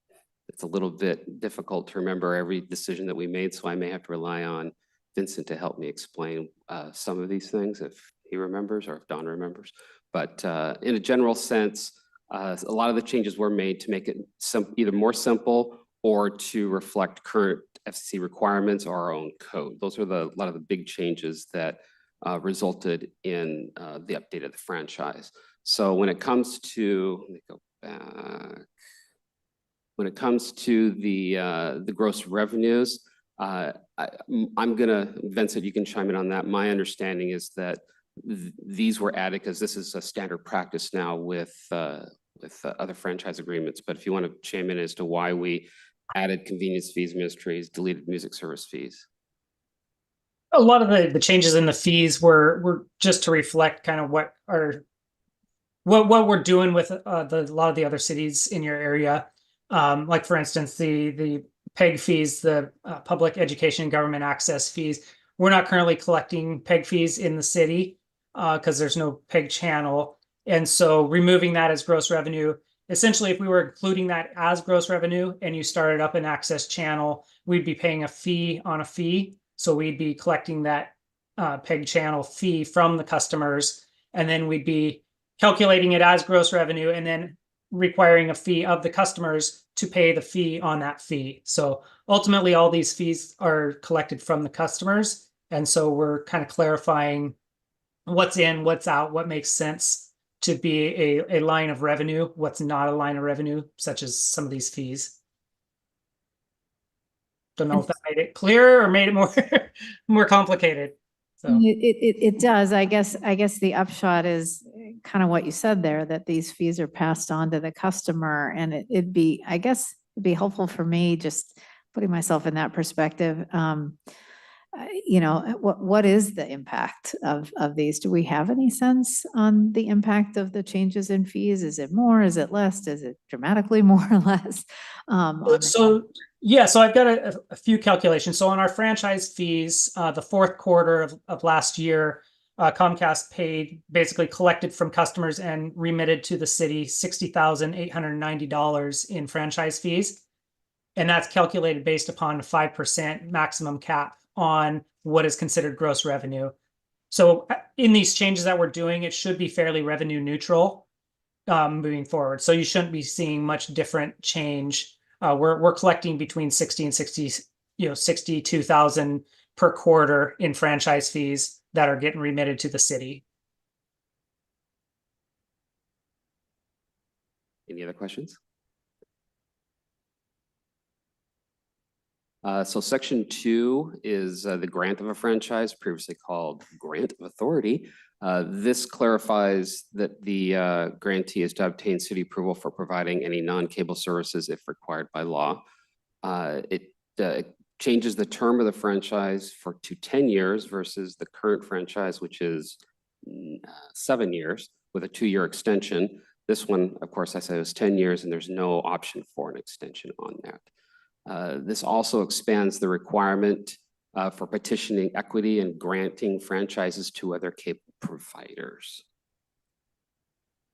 it's a little bit difficult to remember every decision that we made, so I may have to rely on Vincent to help me explain some of these things if he remembers or if Don remembers. But in a general sense, a lot of the changes were made to make it either more simple or to reflect current FCC requirements or our own code. Those are a lot of the big changes that resulted in the update of the franchise. So when it comes to, let me go back. When it comes to the gross revenues, I'm gonna, Vincent, you can chime in on that. My understanding is that these were added because this is a standard practice now with other franchise agreements. But if you want to chime in as to why we added convenience fees, ministries, deleted music service fees. A lot of the changes in the fees were just to reflect kind of what we're doing with a lot of the other cities in your area. Like for instance, the PEG fees, the public education and government access fees. We're not currently collecting PEG fees in the city because there's no PEG channel. And so removing that as gross revenue, essentially if we were including that as gross revenue and you started up an access channel, we'd be paying a fee on a fee. So we'd be collecting that PEG channel fee from the customers, and then we'd be calculating it as gross revenue and then requiring a fee of the customers to pay the fee on that fee. So ultimately all these fees are collected from the customers. And so we're kind of clarifying what's in, what's out, what makes sense to be a line of revenue, what's not a line of revenue, such as some of these fees. Don't know if that made it clearer or made it more complicated. So It does. I guess the upshot is kind of what you said there, that these fees are passed on to the customer, and it'd be helpful for me just putting myself in that perspective, you know, what is the impact of these? Do we have any sense on the impact of the changes in fees? Is it more? Is it less? Is it dramatically more or less? So yeah, so I've got a few calculations. So on our franchise fees, the fourth quarter of last year, Comcast paid, basically collected from customers and remitted to the city $60,890 in franchise fees. And that's calculated based upon a 5% maximum cap on what is considered gross revenue. So in these changes that we're doing, it should be fairly revenue neutral moving forward. So you shouldn't be seeing much different change. We're collecting between 60 and 60, 62,000 per quarter in franchise fees that are getting remitted to the city. Any other questions? So section 2 is the grant of a franchise, previously called grant of authority. This clarifies that the grantee is to obtain city approval for providing any non-cable services if required by law. It changes the term of the franchise to 10 years versus the current franchise, which is 7 years with a 2-year extension. This one, of course, I said it was 10 years and there's no option for an extension on that. This also expands the requirement for petitioning equity and granting franchises to other cable providers.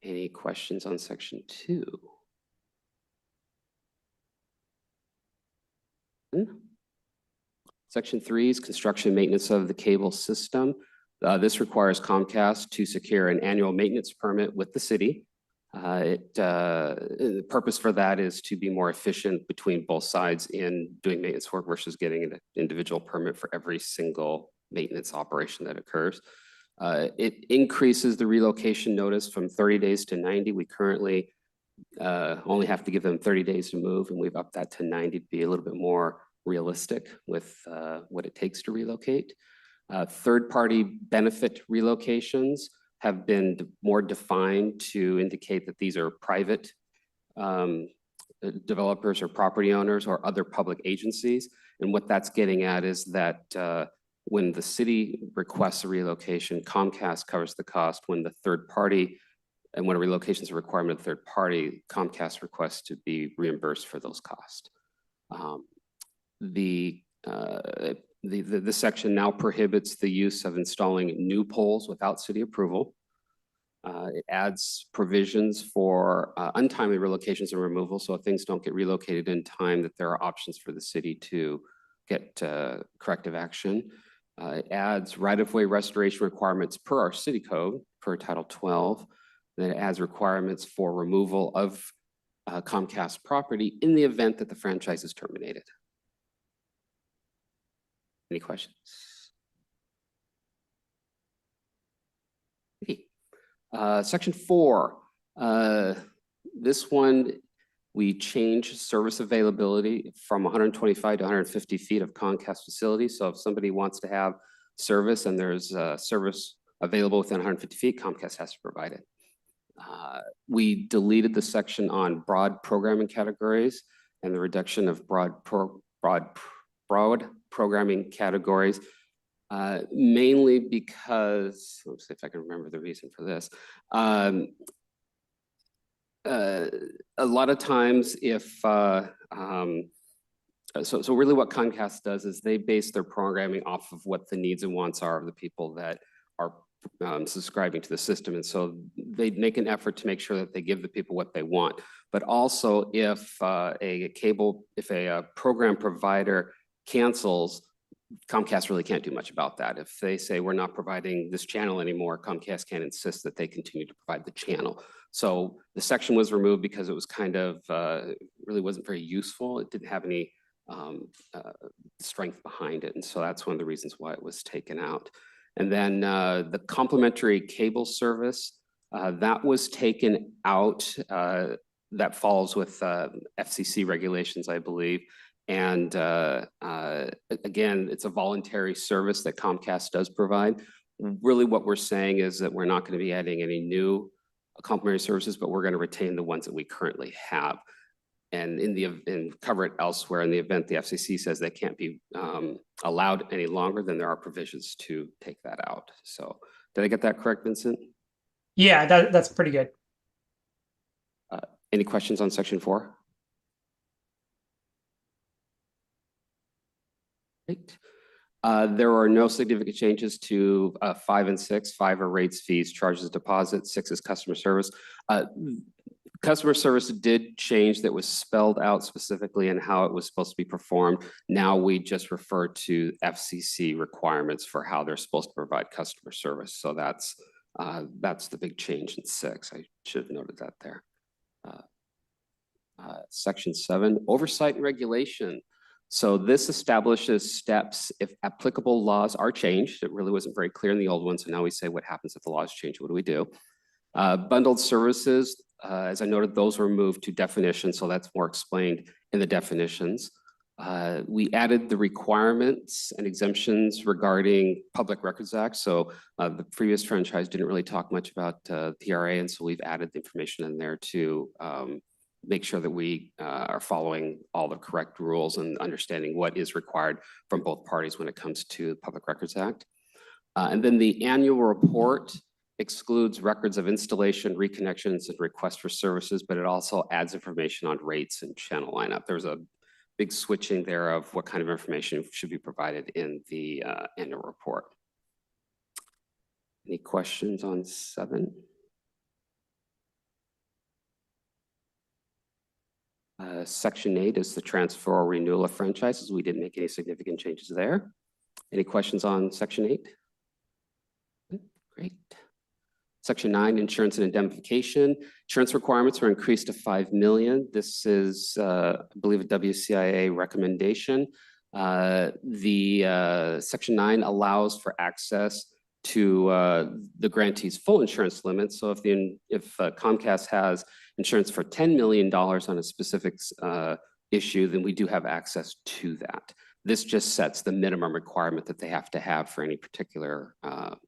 Any questions on section 2? Section 3 is construction and maintenance of the cable system. This requires Comcast to secure an annual maintenance permit with the city. The purpose for that is to be more efficient between both sides in doing maintenance work versus getting an individual permit for every single maintenance operation that occurs. It increases the relocation notice from 30 days to 90. We currently only have to give them 30 days to move, and we've upped that to 90 to be a little bit more realistic with what it takes to relocate. Third-party benefit relocations have been more defined to indicate that these are private developers or property owners or other public agencies. And what that's getting at is that when the city requests a relocation, Comcast covers the cost. When the third party, and when a relocation is a requirement of the third party, Comcast requests to be reimbursed for those costs. This section now prohibits the use of installing new poles without city approval. It adds provisions for untimely relocations and removal, so if things don't get relocated in time, that there are options for the city to get corrective action. It adds right-of-way restoration requirements per our city code, per Title 12. Then it adds requirements for removal of Comcast property in the event that the franchise is terminated. Any questions? Okay. Section 4. This one, we change service availability from 125 to 150 feet of Comcast facility. So if somebody wants to have service and there's service available within 150 feet, Comcast has to provide it. We deleted the section on broad programming categories and the reduction of broad programming categories, mainly because, let's see if I can remember the reason for this. A lot of times if, so really what Comcast does is they base their programming off of what the needs and wants are of the people that are subscribing to the system. And so they make an effort to make sure that they give the people what they want. But also if a program provider cancels, Comcast really can't do much about that. If they say we're not providing this channel anymore, Comcast can't insist that they continue to provide the channel. So the section was removed because it was kind of, really wasn't very useful. It didn't have any strength behind it. And so that's one of the reasons why it was taken out. And then the complementary cable service, that was taken out. That falls with FCC regulations, I believe. And again, it's a voluntary service that Comcast does provide. Really what we're saying is that we're not going to be adding any new complementary services, but we're going to retain the ones that we currently have. and cover it elsewhere in the event the FCC says they can't be allowed any longer, then there are provisions to take that out. So did I get that correct, Vincent? Yeah, that's pretty good. Any questions on section 4? Great. There are no significant changes to 5 and 6. 5 are rates, fees, charges, deposits. 6 is customer service. Customer service did change, that was spelled out specifically in how it was supposed to be performed. Now we just refer to FCC requirements for how they're supposed to provide customer service. So that's the big change in 6. I should have noted that there. Section 7, oversight and regulation. So this establishes steps if applicable laws are changed. It really wasn't very clear in the old one. So now we say, what happens if the laws change? What do we do? Bundled services, as I noted, those were moved to definitions. So that's more explained in the definitions. We added the requirements and exemptions regarding Public Records Act. So the previous franchise didn't really talk much about PRA. And so we've added the information in there to make sure that we are following all the correct rules and understanding what is required from both parties when it comes to the Public Records Act. And then the annual report excludes records of installation, reconnections, and requests for services, but it also adds information on rates and channel lineup. There's a big switching there of what kind of information should be provided in the annual report. Any questions on 7? Section 8 is the transfer or renewal of franchises. We didn't make any significant changes there. Any questions on section 8? Great. Section 9, insurance and indemnification. Insurance requirements were increased to $5 million. This is, I believe, a WCIA recommendation. Section 9 allows for access to the grantee's full insurance limit. So if Comcast has insurance for $10 million on a specific issue, then we do have access to that. This just sets the minimum requirement that they have to have for any particular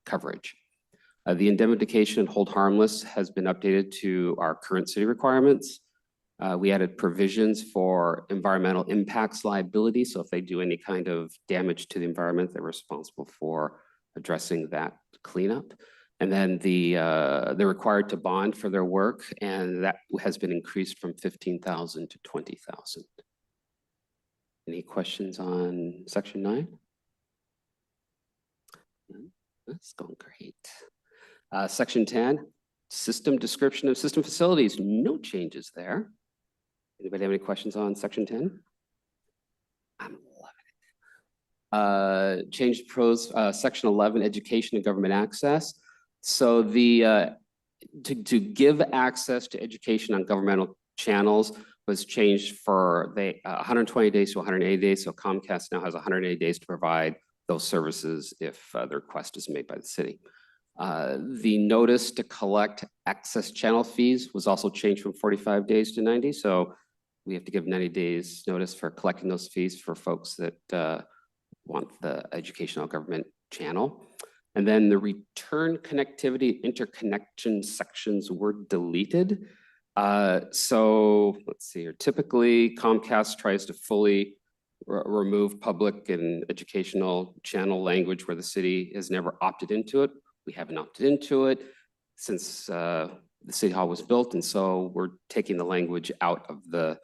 coverage. The indemnification and hold harmless has been updated to our current city requirements. We added provisions for environmental impacts liability. So if they do any kind of damage to the environment, they're responsible for addressing that cleanup. And then they're required to bond for their work, and that has been increased from $15,000 to $20,000. Any questions on section 9? That's going great. Section 10, system description of system facilities. No changes there. Anybody have any questions on section 10? I'm loving it. Change pros, section 11, education and government access. So to give access to education on governmental channels was changed for 120 days to 180 days. So Comcast now has 180 days to provide those services if the request is made by the city. The notice to collect access channel fees was also changed from 45 days to 90. So we have to give 90 days notice for collecting those fees for folks that want the educational government channel. And then the return connectivity interconnection sections were deleted. So let's see here. Typically, Comcast tries to fully remove public and educational channel language where the city has never opted into it. We haven't opted into it since the City Hall was built. And so we're taking the language out of the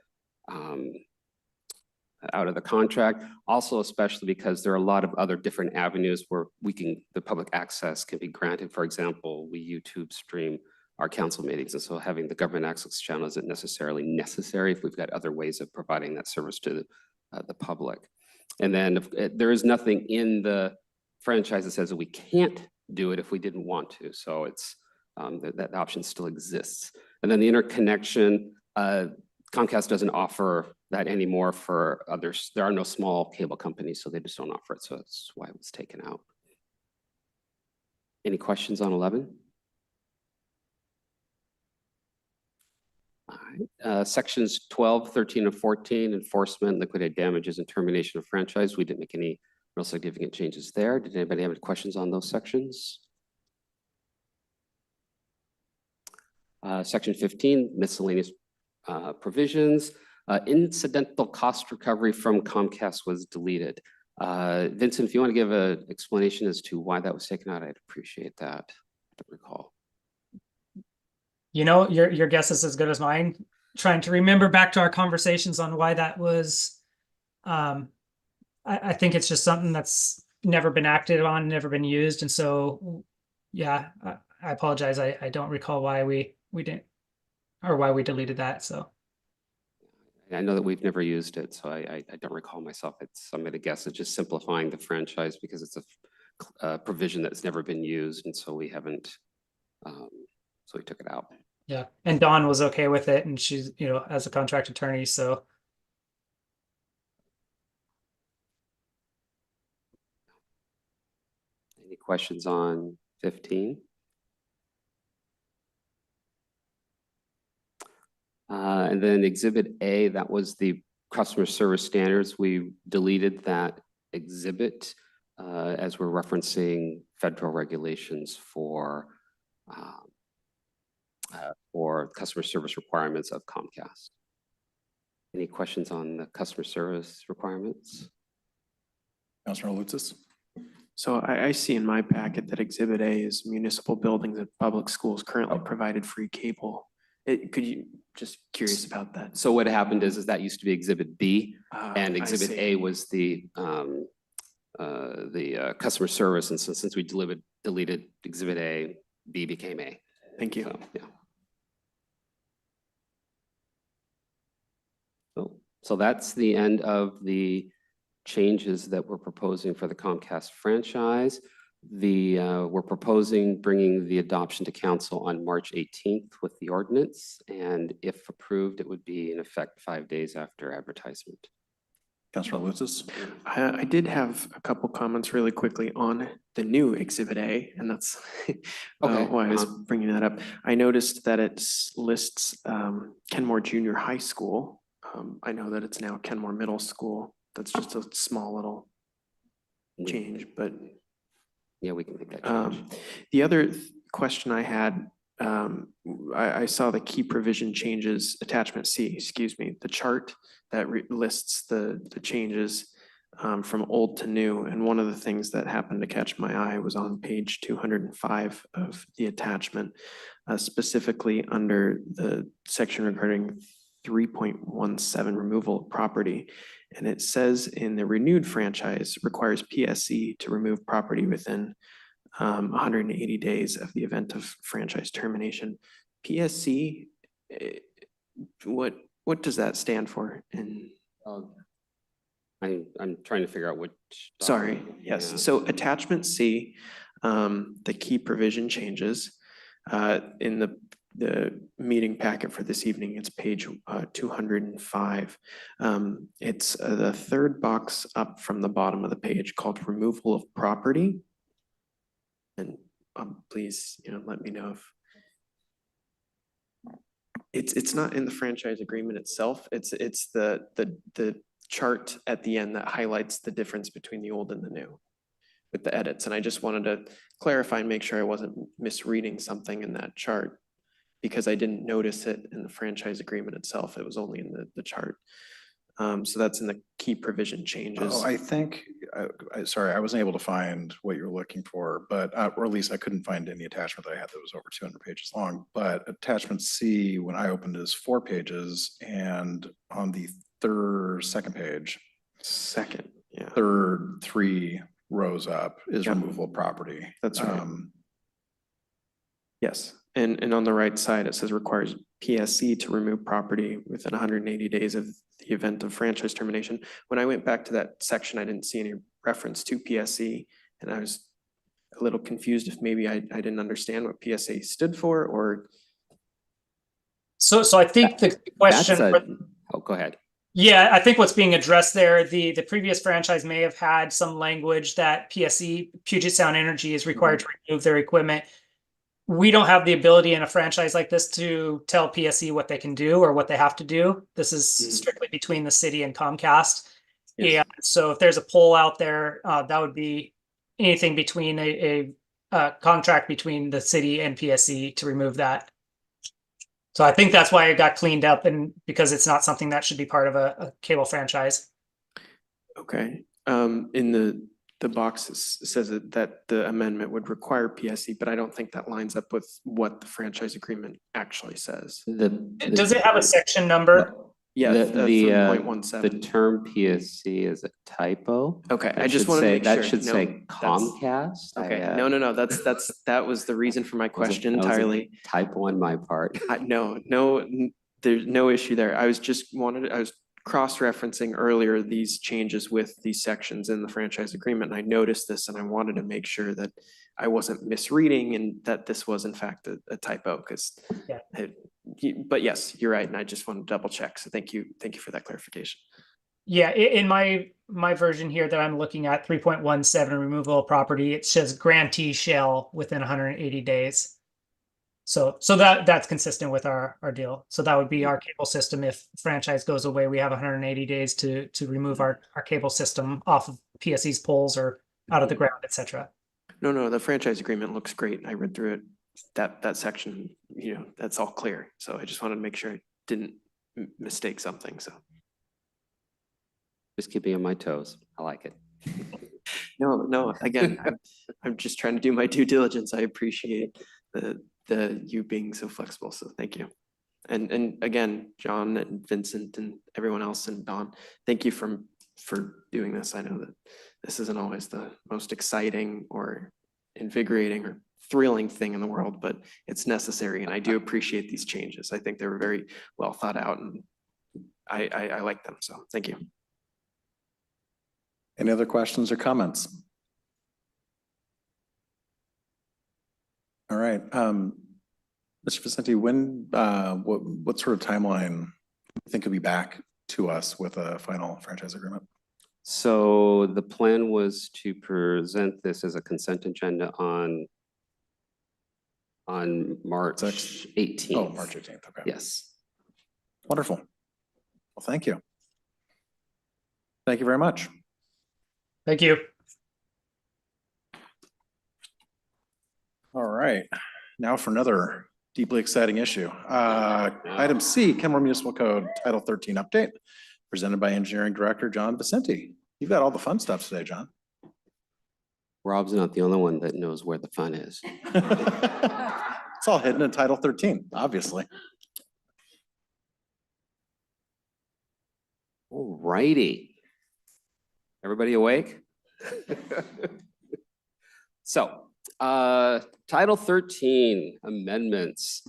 contract. Also, especially because there are a lot of other different avenues where the public access can be granted. For example, we YouTube stream our council meetings. And so having the government access channel isn't necessarily necessary if we've got other ways of providing that service to the public. And then there is nothing in the franchise that says that we can't do it if we didn't want to. So it's that option still exists. And then the interconnection, Comcast doesn't offer that anymore for others. There are no small cable companies, so they just don't offer it. So that's why it was taken out. Any questions on 11? All right. Sections 12, 13, and 14, enforcement, liquidated damages, and termination of franchise. We didn't make any real significant changes there. Did anybody have any questions on those sections? Section 15, miscellaneous provisions. Incidental cost recovery from Comcast was deleted. Vincent, if you want to give an explanation as to why that was taken out, I'd appreciate that. I don't recall. You know, your guess is as good as mine. Trying to remember back to our conversations on why that was. I think it's just something that's never been acted on, never been used, and so yeah, I apologize. I don't recall why we didn't, or why we deleted that. So I know that we've never used it, so I don't recall myself. I'm going to guess it's just simplifying the franchise because it's a provision that's never been used, and so we haven't. So we took it out. yeah, and Dawn was okay with it, and she's, you know, as a contract attorney, so. Any questions on 15? And then Exhibit A, that was the customer service standards. We deleted that exhibit as we're referencing federal regulations for customer service requirements of Comcast. Any questions on the customer service requirements? Councilor Lutzis. So I see in my packet that Exhibit A is municipal buildings and public schools currently provided free cable. Could you, just curious about that? So what happened is that used to be Exhibit B, and I Exhibit see. A was the customer service, and since we deleted Exhibit A, B became A. Thank you. So, yeah. So that's the end of the changes that we're proposing for the Comcast franchise. We're proposing bringing the adoption to council on March 18th with the ordinance, and if approved, it would be in effect 5 days after advertisement. Councilor Lutzis. I did have a couple comments really quickly on the new Exhibit A, and that's why I was bringing that up. I noticed that it lists Kenmore Junior High School. I know that it's now Kenmore Middle School. That's just a small little change, but yeah, we can make that change. The other question I had, I saw the key provision changes, attachment C, excuse me, the chart that lists the changes from old to new. And one of the things that happened to catch my eye was on page 205 of the attachment, specifically under the section regarding 3.17 removal of property. And it says in the renewed franchise requires PSC to remove property within 180 days of the event of franchise termination. PSC, what does that stand for? And I'm trying to figure out which. Sorry, yes. Yeah. So attachment C, the key provision changes in the meeting packet for this evening. It's page 205. It's the third box up from the bottom of the page called removal of property. And please, let me know if it's not in the franchise agreement itself. It's the chart at the end that highlights the difference between the old and the new with the edits. And I just wanted to clarify and make sure I wasn't misreading something in that chart, because I didn't notice it in the franchise agreement itself. It was only in the chart. So that's in the key provision changes. Oh, I think, sorry, I wasn't able to find what you're looking for, but, or at least I couldn't find any attachment that I had that was over 200 pages long. But attachment C, when I opened it, is 4 pages, and on the second page, third 3 rows up is removal of property. That's right. Yes. And on the right side, it says requires PSC to remove property within 180 days of the event of franchise termination. When I went back to that section, I didn't see any reference to PSC, and I was a little confused if maybe I didn't understand what PSA stood for, or. So I think the question. Go ahead. Yeah, I think what's being addressed there, the previous franchise may have had some language that PSE, Puget Sound Energy, is required to remove their equipment. We don't have the ability in a franchise like this to tell PSE what they can do or what they have to do. This is strictly between the city and Comcast. Yes. And so if there's a poll out there, that would be anything between a contract between the city and PSE to remove that. So I think that's why it got cleaned up, and because it's not something that should be part of a cable franchise. Okay, in the box says that the amendment would require PSC, but I don't think that lines up with what the franchise agreement actually says. Does it have a section number? Yeah, The 3.17. the term PSC is a typo. Okay, I That just should wanted to say- make sure. That should No, say that's- Comcast. Okay, no, that was the reason for my question That was a entirely. Typo on my part. There's no issue there. I was cross-referencing earlier these changes with these sections in the franchise agreement, and I noticed this, and I wanted to make sure that I wasn't misreading and that this was in fact a typo, because but yes, you're right, and I just want to double check. So thank you for that clarification. Yeah, in my version here that I'm looking at, 3.17 removal of property, it says grantee shall within 180 days. So that's consistent with our deal. So that would be our cable system. If franchise goes away, we have 180 days to remove our cable system off of PSE's poles or out of the ground, etc. No, the franchise agreement looks great. I read through it. That section, that's all clear. So I just wanted to make sure I didn't mistake something, so. Just keep me on my toes. I like it. No, again, I'm just trying to do my due diligence. I appreciate the you being so flexible, so thank you. And again, John and Vincent and everyone else and Don, thank you for doing this. I know that this isn't always the most exciting or invigorating or thrilling thing in the world, but it's necessary, and I do appreciate these changes. I think they were very well thought out, and I like them, so thank you. Any other questions or comments? All right, Mr. Vicente, when, what sort of timeline do you think could be back to us with a final franchise agreement? So the plan was to present this as a consent agenda on March 18th. Oh, March 18th, okay. Yes. Wonderful. Well, thank you. Thank you very much. Thank you. All right, now for another deeply exciting issue. Item C, Kenmore Municipal Code Title 13 update, presented by Engineering Director John Vicente. You've got all the fun stuff today, John. Rob's not the only one that knows where the fun is. It's all hidden in Title 13, obviously. All righty. Everybody awake? So, Title 13 amendments.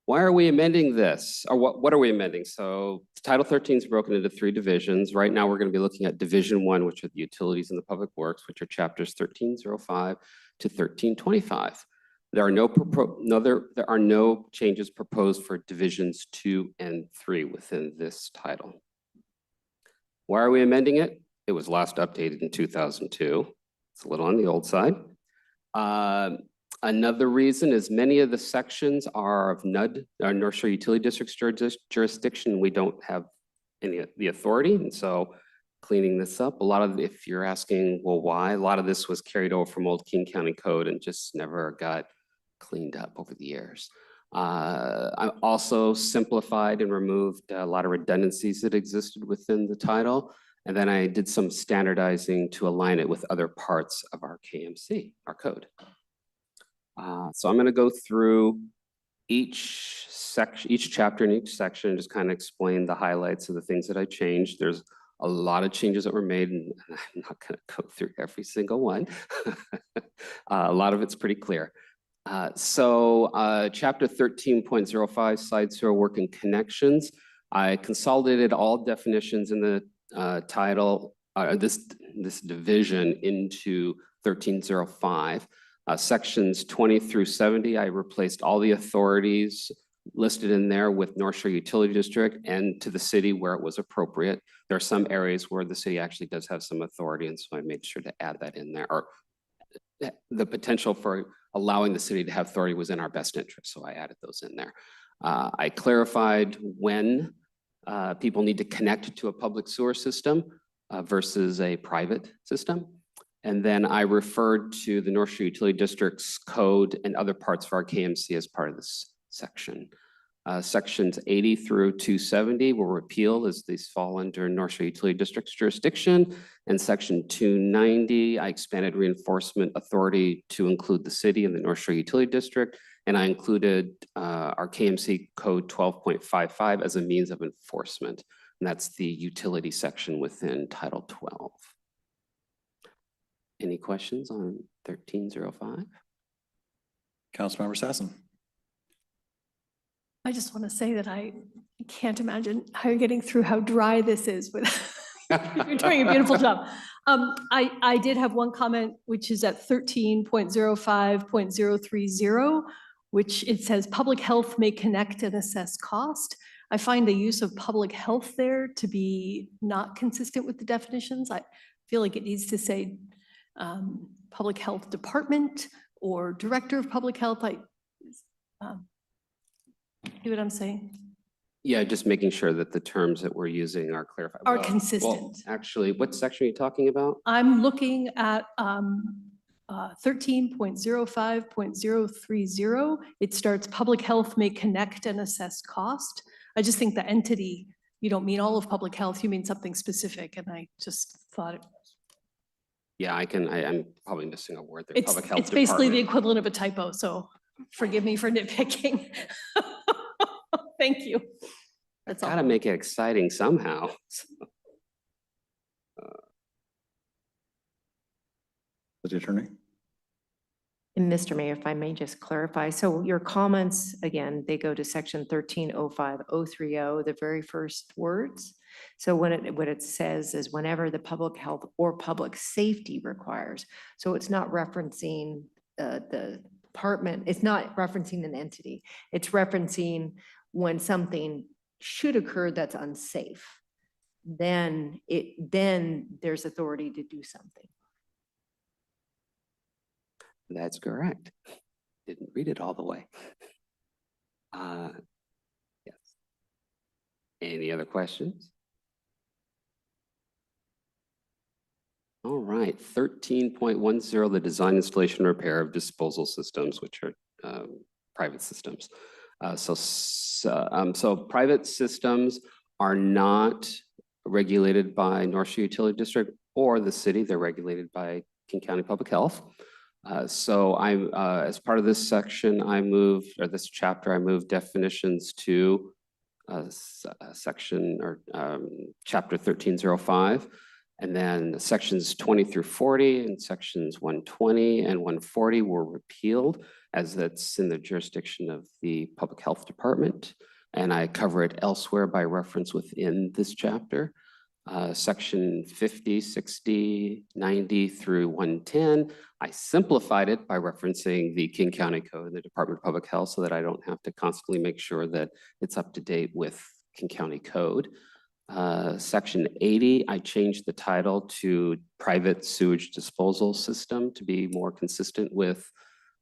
Why are we amending this? Or what are we amending? So Title 13 is broken into 3 divisions. Right now, we're going to be looking at Division 1, which are the utilities and the public works, which are chapters 1305 to 1325. There are no changes proposed for divisions 2 and 3 within this title. Why are we amending it? It was last updated in 2002. It's a little on the old side. Another reason is many of the sections are of NUD, North Shore Utility District's jurisdiction. We don't have any of the authority, and so cleaning this up. A lot of, if you're asking, well, why? A lot of this was carried over from old King County Code and just never got cleaned up over the years. I also simplified and removed a lot of redundancies that existed within the title. And then I did some standardizing to align it with other parts of our KMC, our code. So I'm going to go through each chapter and each section and just kind of explain the highlights of the things that I changed. There's a lot of changes that were made, and I'm not going to go through every single one. A lot of it's pretty clear. Chapter 13.05, side sewer work and connections. I consolidated all definitions in the title, this division into 1305. Sections 20 through 70, I replaced all the authorities listed in there with North Shore Utility District and to the city where it was appropriate. There are some areas where the city actually does have some authority, and so I made sure to add that in there, or the potential for allowing the city to have authority was in our best interest, so I added those in there. I clarified when people need to connect to a public sewer system versus a private system. And then I referred to the North Shore Utility District's code and other parts of our KMC as part of this section. Sections 80 through 270 were repealed as these fall under North Shore Utility District's jurisdiction. And section 290, I expanded reinforcement authority to include the city and the North Shore Utility District. And I included our KMC code 12.55 as a means of enforcement. And that's the utility section within Title 12. Any questions on 1305? Councilmember Sassen. I just want to say that I can't imagine how you're getting through how dry this is, but you're doing a beautiful job. I did have one comment, which is at 13.05.030, which it says public health may connect and assess cost. I find the use of public health there to be not consistent with the definitions. I feel like it needs to say public health department or director of public health. See what I'm saying? Yeah, just making sure that the terms that we're using are clarified. Are Well, consistent. actually, what section are you talking about? I'm looking at 13.05.030. It starts public health may connect and assess cost. I just think the entity, you don't mean all of public health, you mean something specific. And I just thought it. Yeah, I'm probably missing a word there. Public health It's basically the department. equivalent of a typo, so forgive me for nitpicking. Thank you. That's all. Gotta make it exciting somehow. City Attorney. And Mr. Mayor, if I may just clarify, so your comments, again, they go to section 13.05.030, the very first words. So what it says is whenever the public health or public safety requires. So it's not referencing the department, it's not referencing an entity. It's referencing when something should occur that's unsafe. Then there's authority to do something. That's correct. Didn't read it all the way. Yes. Any other questions? All right, 13.10, the design, installation, repair of disposal systems, which are private systems. So private systems are not regulated by North Shore Utility District or the city. They're regulated by King County Public Health. So as part of this section, this chapter, I moved definitions to section or chapter 1305. And then sections 20 through 40 and sections 120 and 140 were repealed as that's in the jurisdiction of the Public Health Department. And I cover it elsewhere by reference within this chapter. Section 50, 60, 90 through 110. I simplified it by referencing the King County Code and the Department of Public Health so that I don't have to constantly make sure that it's up to date with King County Code. Section 80, I changed the title to Private Sewage Disposal System to be more consistent with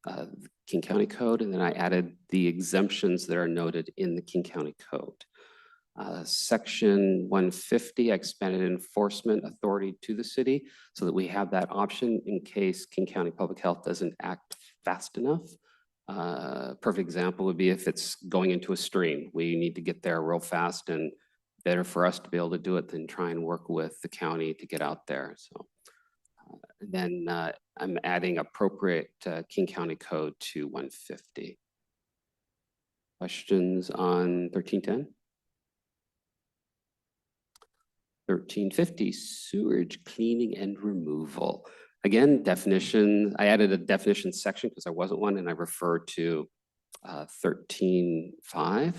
the King County Code. And then I added the exemptions that are noted in the King County Code. Section 150, I expanded enforcement authority to the city so that we have that option in case King County Public Health doesn't act fast enough. Perfect example would be if it's going into a stream. We need to get there real fast, and better for us to be able to do it than try and work with the county to get out there. So then I'm adding appropriate King County Code to 150. Questions on 1310? 1350, sewage cleaning and removal. Again, definition, I added a definition section because there wasn't one, and I referred to 13.5.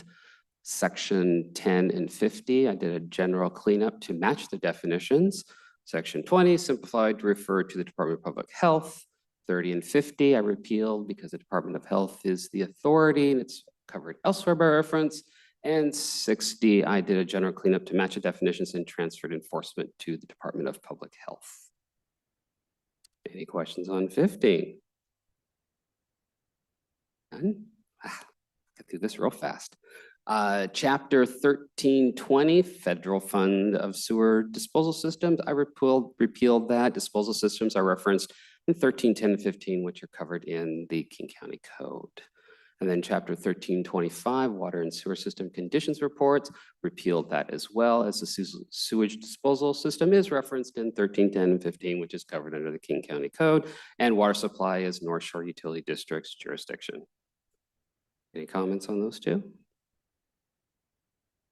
Section 10 and 50, I did a general cleanup to match the definitions. Section 20, simplified to refer to the Department of Public Health. 30 and 50, I repealed because the Department of Health is the authority and it's covered elsewhere by reference. And 60, I did a general cleanup to match the definitions and transferred enforcement to the Department of Public Health. Any questions on 15? None? Get through this real fast. Chapter 1320, Federal Fund of Sewer Disposal Systems. I repealed that. Disposal systems are referenced in 1310 and 15, which are covered in the King County Code. And then chapter 1325, water and sewer system conditions reports, repealed that as well, as the sewage disposal system is referenced in 1310 and 15, which is covered under the King County Code, and water supply is North Shore Utility District's jurisdiction. Any comments on those two?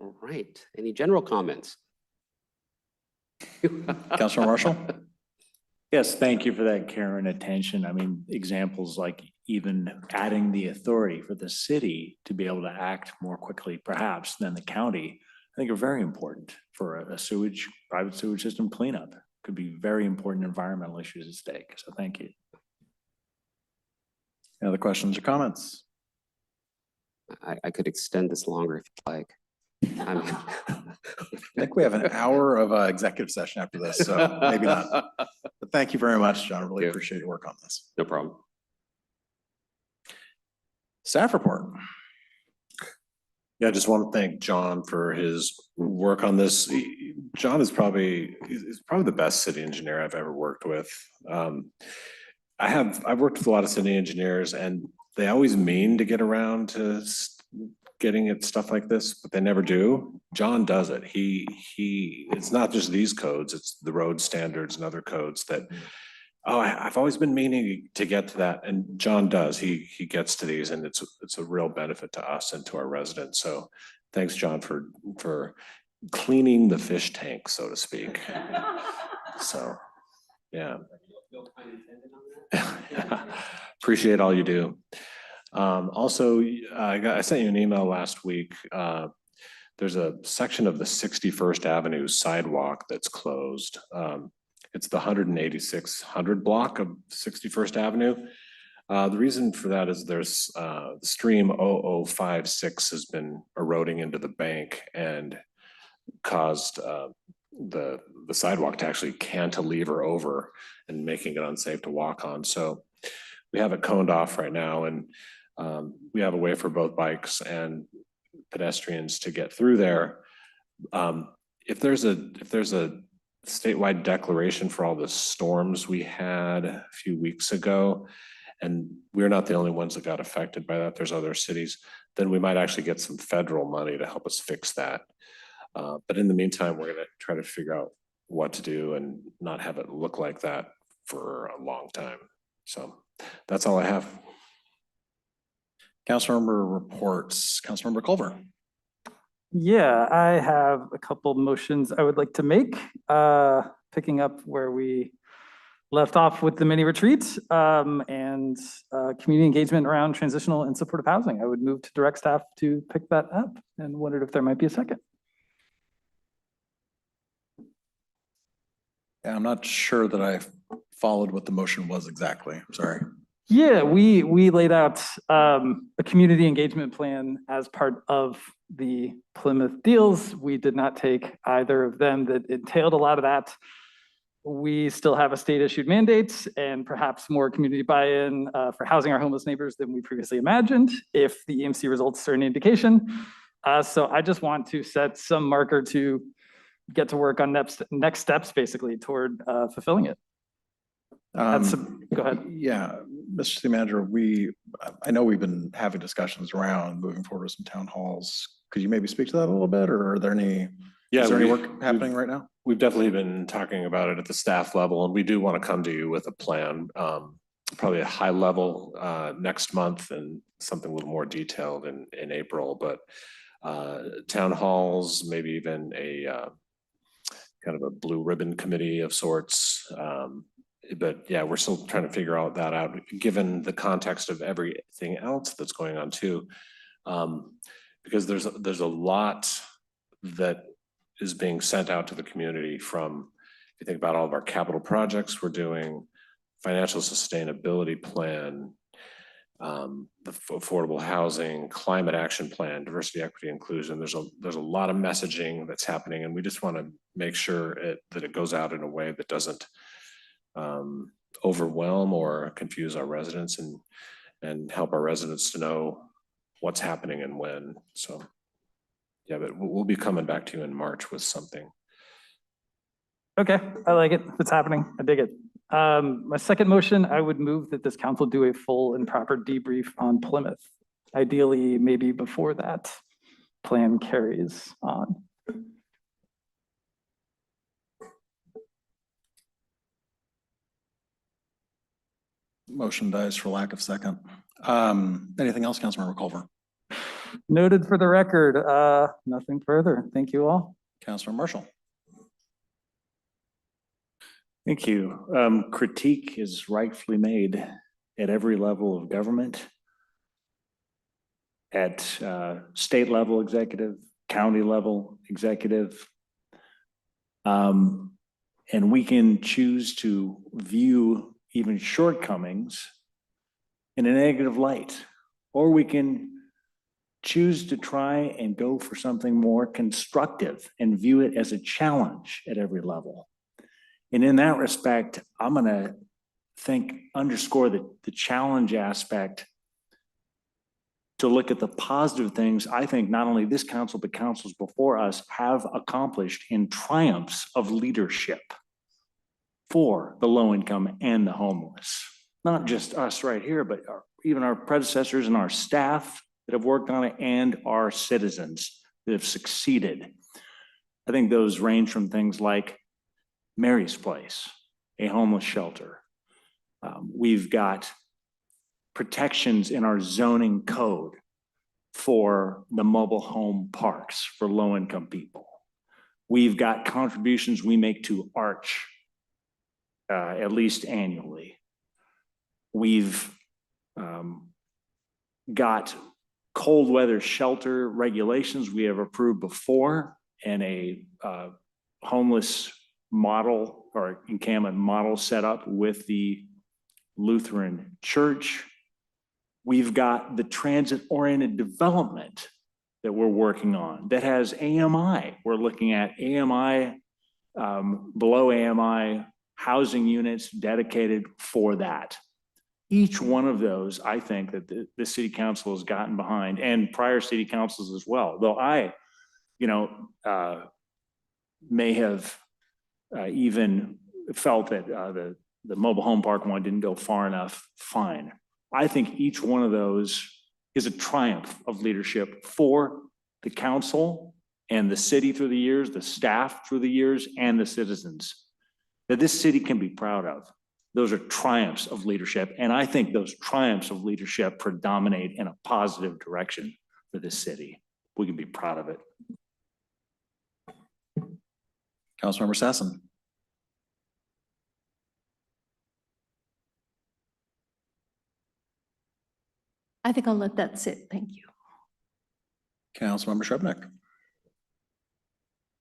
All right, any general comments? Councilor Marshall? Yes, thank you for that care and attention. I mean, examples like even adding the authority for the city to be able to act more quickly perhaps than the county, I think are very important for a private sewage system cleanup. Could be very important environmental issues at stake. So thank you. Any other questions or comments? I could extend this longer if you'd like. I think we have an hour of executive session after this, so maybe not. But thank you very much, John. I really appreciate your work on this. No problem. Staff report. Yeah, I just want to thank John for his work on this. John is probably the best city engineer I've ever worked with. I've worked with a lot of city engineers, and they always mean to get around to getting at stuff like this, but they never do. John does it. It's not just these codes, it's the road standards and other codes that, I've always been meaning to get to that. And John does, he gets to these, and it's a real benefit to us and to our residents. So thanks, John, for cleaning the fish tank, so to speak. So, yeah. Appreciate all you do. Also, I sent you an email last week. There's a section of the 61st Avenue sidewalk that's closed. It's the 18600 block of 61st Avenue. The reason for that is there's stream 0056 has been eroding into the bank and caused the sidewalk to actually cantilever over and making it unsafe to walk on. So we have it coned off right now, and we have a way for both bikes and pedestrians to get through there. If there's a statewide declaration for all the storms we had a few weeks ago, and we're not the only ones that got affected by that, there's other cities, then we might actually get some federal money to help us fix that. But in the meantime, we're gonna try to figure out what to do and not have it look like that for a long time. So that's all I have. Councilmember reports. Councilmember Culver. Yeah, I have a couple motions I would like to make, picking up where we left off with the mini retreat and community engagement around transitional and supportive housing. I would move to direct staff to pick that up and wondered if there might be a second. Yeah, I'm not sure that I followed what the motion was exactly. I'm sorry. Yeah, we laid out a community engagement plan as part of the Plymouth deals. We did not take either of them. That entailed a lot of that. We still have a state issued mandate and perhaps more community buy-in for housing our homeless neighbors than we previously imagined, if the EMC results are an indication. So I just want to set some marker to get to work on next steps, basically, toward fulfilling it. Go ahead. Yeah, Mr. City Manager, I know we've been having discussions around moving forward with some town halls. Could you maybe speak to that a little bit, or are there any, is there any work happening right now? We've definitely been talking about it at the staff level, and we do want to come to you with a plan, probably a high level next month and something a little more detailed in April, but town halls, maybe even a kind of a blue ribbon committee of sorts. But yeah, we're still trying to figure all that out, given the context of everything else that's going on too. Because there's a lot that is being sent out to the community from, if you think about all of our capital projects we're doing, financial sustainability plan, the affordable housing, climate action plan, diversity, equity, inclusion. There's a lot of messaging that's happening, and we just want to make sure that it goes out in a way that doesn't overwhelm or confuse our residents, and help our residents to know what's happening and when. So yeah, but we'll be coming back to you in March with something. Okay, I like it. It's happening. I dig it. My second motion, I would move that this council do a full and proper debrief on Plymouth. ideally, maybe before that plan carries on. Motion dies for lack of second. Anything else, Councilmember Culver? Noted for the record, nothing further. Thank you all. Councilmember Marshall? Thank you. Critique is rightfully made at every level of government, at state level executive, county level executive. And we can choose to view even shortcomings in a negative light, or we can choose to try and go for something more constructive and view it as a challenge at every level. And in that respect, I'm gonna underscore the challenge aspect to look at the positive things I think not only this council, but councils before us have accomplished in triumphs of leadership for the low income and the homeless. Not just us right here, but even our predecessors and our staff that have worked on it and our citizens that have succeeded. I think those range from things like Mary's Place, a homeless shelter. We've got protections in our zoning code for the mobile home parks for low-income people. We've got contributions we make to Arch, at least annually. We've got cold weather shelter regulations we have approved before, and a homeless model or encampment model set up with the Lutheran Church. We've got the transit-oriented development that we're working on that has AMI. We're looking at AMI, below AMI housing units dedicated for that. Each one of those, I think that the city council has gotten behind, and prior city councils as well. Though I, may have even felt that the mobile home park one didn't go far enough, fine. I think each one of those is a triumph of leadership for the council and the city through the years, the staff through the years, and the citizens that this city can be proud of. Those are triumphs of leadership. And I think those triumphs of leadership predominate in a positive direction for this city. We can be proud of it. Councilmember Sassen? I think I'll let that sit. Thank you. Councilmember Shrubnik?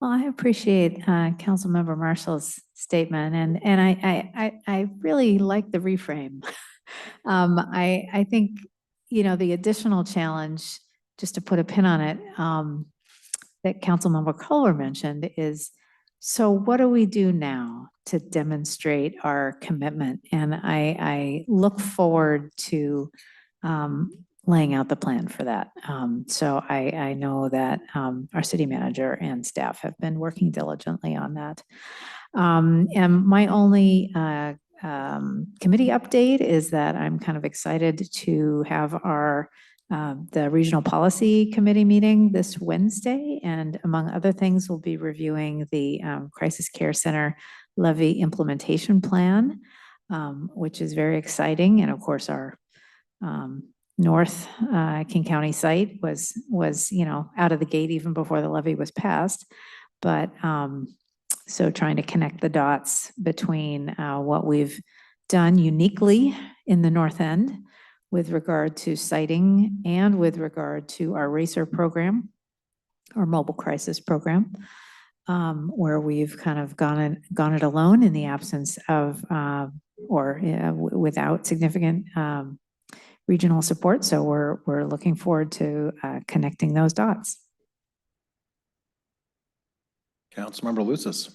Well, I appreciate Councilmember Marshall's statement, and I really like the reframe. I think, the additional challenge, just to put a pin on it, that Councilmember Culver mentioned is, so what do we do now to demonstrate our commitment? And I look forward to laying out the plan for that. So I know that our city manager and staff have been working diligently on that. And my only committee update is that I'm kind of excited to have the Regional Policy Committee meeting this Wednesday. And among other things, we'll be reviewing the Crisis Care Center levy implementation plan, which is very exciting. And of course, our North King County site was out of the gate even before the levy was passed. But so trying to connect the dots between what we've done uniquely in the North End with regard to siting and with regard to our RACER program, our mobile crisis program, where we've kind of gone it alone in the absence of without significant regional support. So we're looking forward to connecting those dots. Councilmember Lucis?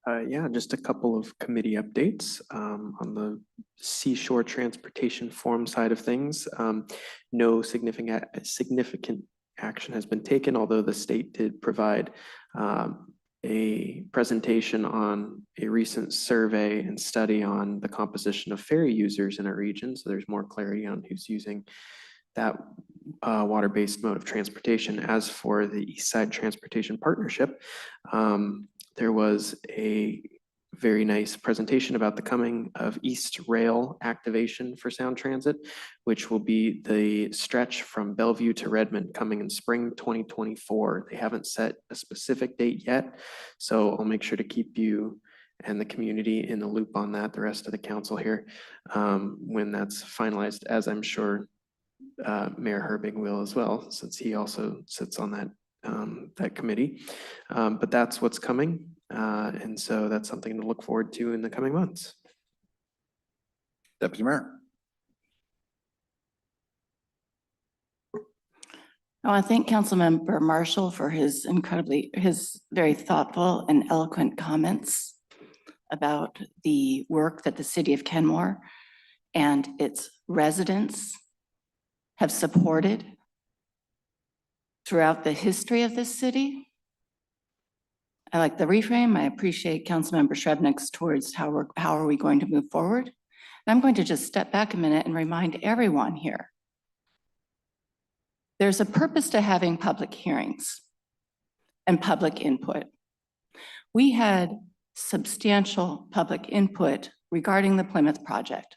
Yeah, just a couple of committee updates on the seashore transportation forum side of things. No significant action has been taken, although the state did provide a presentation on a recent survey and study on the composition of ferry users in our region. So there's more clarity on who's using that water-based mode of transportation. As for the East Side Transportation Partnership, there was a very nice presentation about the coming of East Rail activation for Sound Transit, which will be the stretch from Bellevue to Redmond coming in spring 2024. They haven't set a specific date yet, so I'll make sure to keep you and the community in the loop on that, the rest of the council here, when that's finalized, as I'm sure Mayor Herbig will as well, since he also sits on that committee. But that's what's coming. And so that's something to look forward to in the coming months. Deputy Mayor. I want to thank Councilmember Marshall for his very thoughtful and eloquent comments about the work that the city of Kenmore and its residents have supported throughout the history of this city. I like the reframe. I appreciate Councilmember Srebnick's towards how are we going to move forward. And I'm going to just step back a minute and remind everyone here. There's a purpose to having public hearings and public input. We had substantial public input regarding the Plymouth project,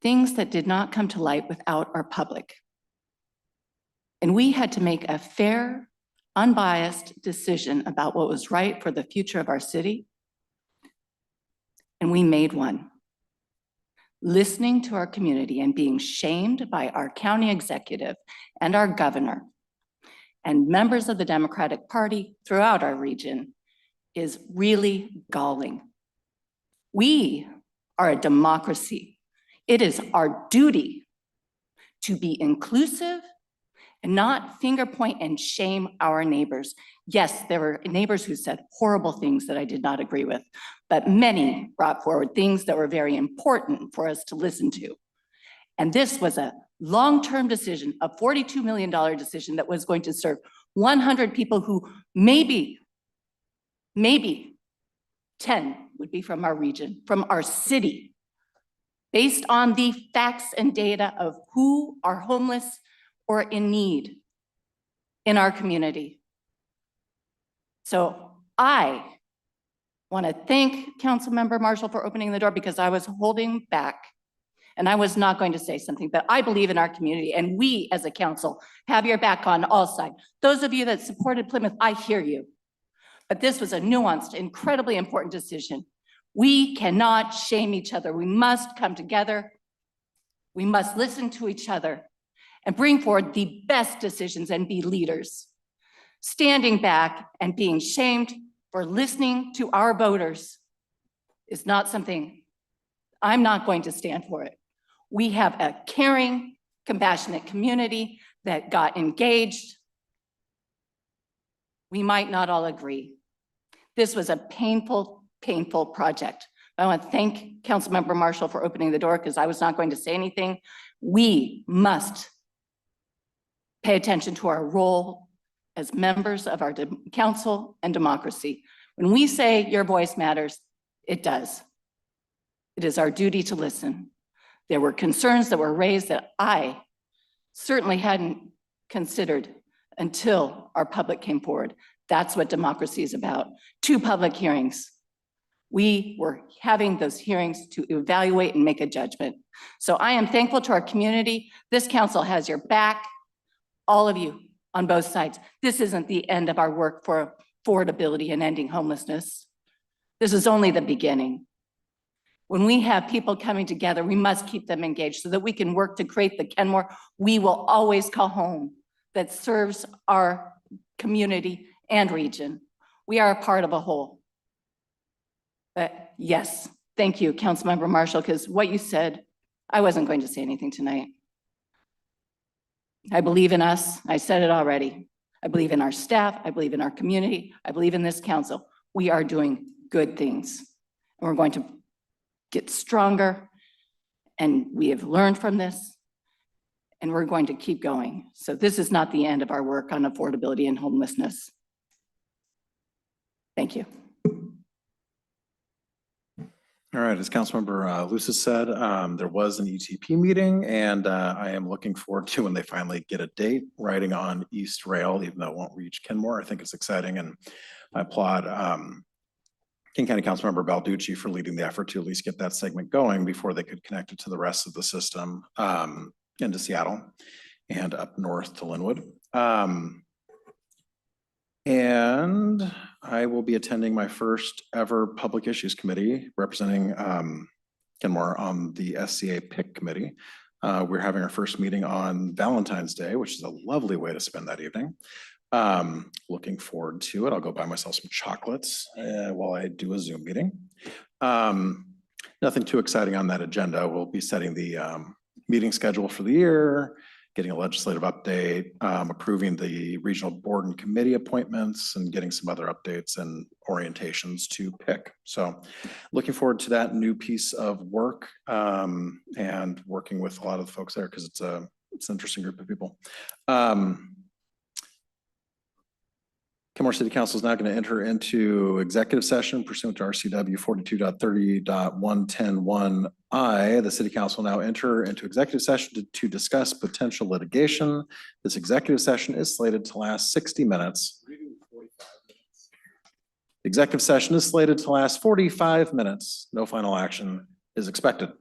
things that did not come to light without our public. And we had to make a fair, unbiased decision about what was right for the future of our city. And we made one. Listening to our community and being shamed by our county executive and our governor and members of the Democratic Party throughout our region is really galling. We are a democracy. It is our duty to be inclusive and not finger point and shame our neighbors. Yes, there were neighbors who said horrible things that I did not agree with, but many brought forward things that were very important for us to listen to. And this was a long-term decision, a $42 million decision that was going to serve 100 people who maybe 10 would be from our region, from our city, based on the facts and data of who are homeless or in need in our community. So I want to thank Councilmember Marshall for opening the door, because I was holding back and I was not going to say something, but I believe in our community and we as a council have your back on all sides. Those of you that supported Plymouth, I hear you. But this was a nuanced, incredibly important decision. We cannot shame each other. We must come together. We must listen to each other and bring forward the best decisions and be leaders. Standing back and being shamed for listening to our voters is not something, I'm not going to stand for it. We have a caring, compassionate community that got engaged. We might not all agree. This was a painful, painful project. I want to thank Councilmember Marshall for opening the door, because I was not going to say anything. We must pay attention to our role as members of our council and democracy. When we say your voice matters, it does. It is our duty to listen. There were concerns that were raised that I certainly hadn't considered until our public came forward. That's what democracy is about. 2 public hearings. We were having those hearings to evaluate and make a judgment. So I am thankful to our community. This council has your back, all of you on both sides. This isn't the end of our work for affordability and ending homelessness. This is only the beginning. When we have people coming together, we must keep them engaged so that we can work to create the Kenmore we will always call home, that serves our community and region. We are a part of a whole. But yes, thank you, Councilmember Marshall, because what you said, I wasn't going to say anything tonight. I believe in us. I said it already. I believe in our staff. I believe in our community. I believe in this council. We are doing good things. And we're going to get stronger. And we have learned from this. And we're going to keep going. So this is not the end of our work on affordability and homelessness. Thank you. All right, as Councilmember Lucis said, there was an ETP meeting and I am looking forward to when they finally get a date riding on East Rail, even though it won't reach Kenmore. I think it's exciting and I applaud King County Councilmember Balducci for leading the effort to at least get that segment going before they could connect it to the rest of the system into Seattle and up north to Linwood. And I will be attending my first ever Public Issues Committee representing Kenmore on the SCA PIC committee. We're having our first meeting on Valentine's Day, which is a lovely way to spend that evening. Looking forward to it. I'll go buy myself some chocolates while I do a Zoom meeting. Nothing too exciting on that agenda. We'll be setting the meeting schedule for the year, getting a legislative update, approving the regional board and committee appointments, and getting some other updates and orientations to pick. So looking forward to that new piece of work and working with a lot of the folks there because it's an interesting group of people. Kenmore City Council is now going to enter into executive session pursuant to RCW 42.30.110(1)(I). The City Council will now enter into executive session to discuss potential litigation. This executive session is slated to last 60 minutes. The executive session is slated to last 45 minutes. No final action is expected.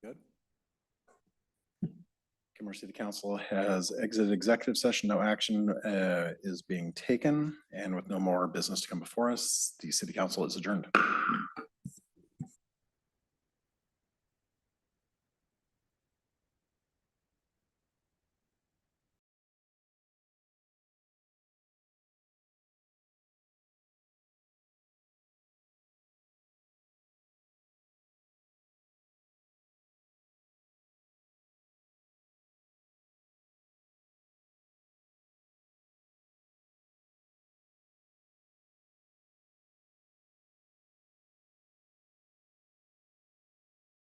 Good. Kenmore City Council has exited executive session. No action is being taken. And with no more business to come before us, the city council is adjourned.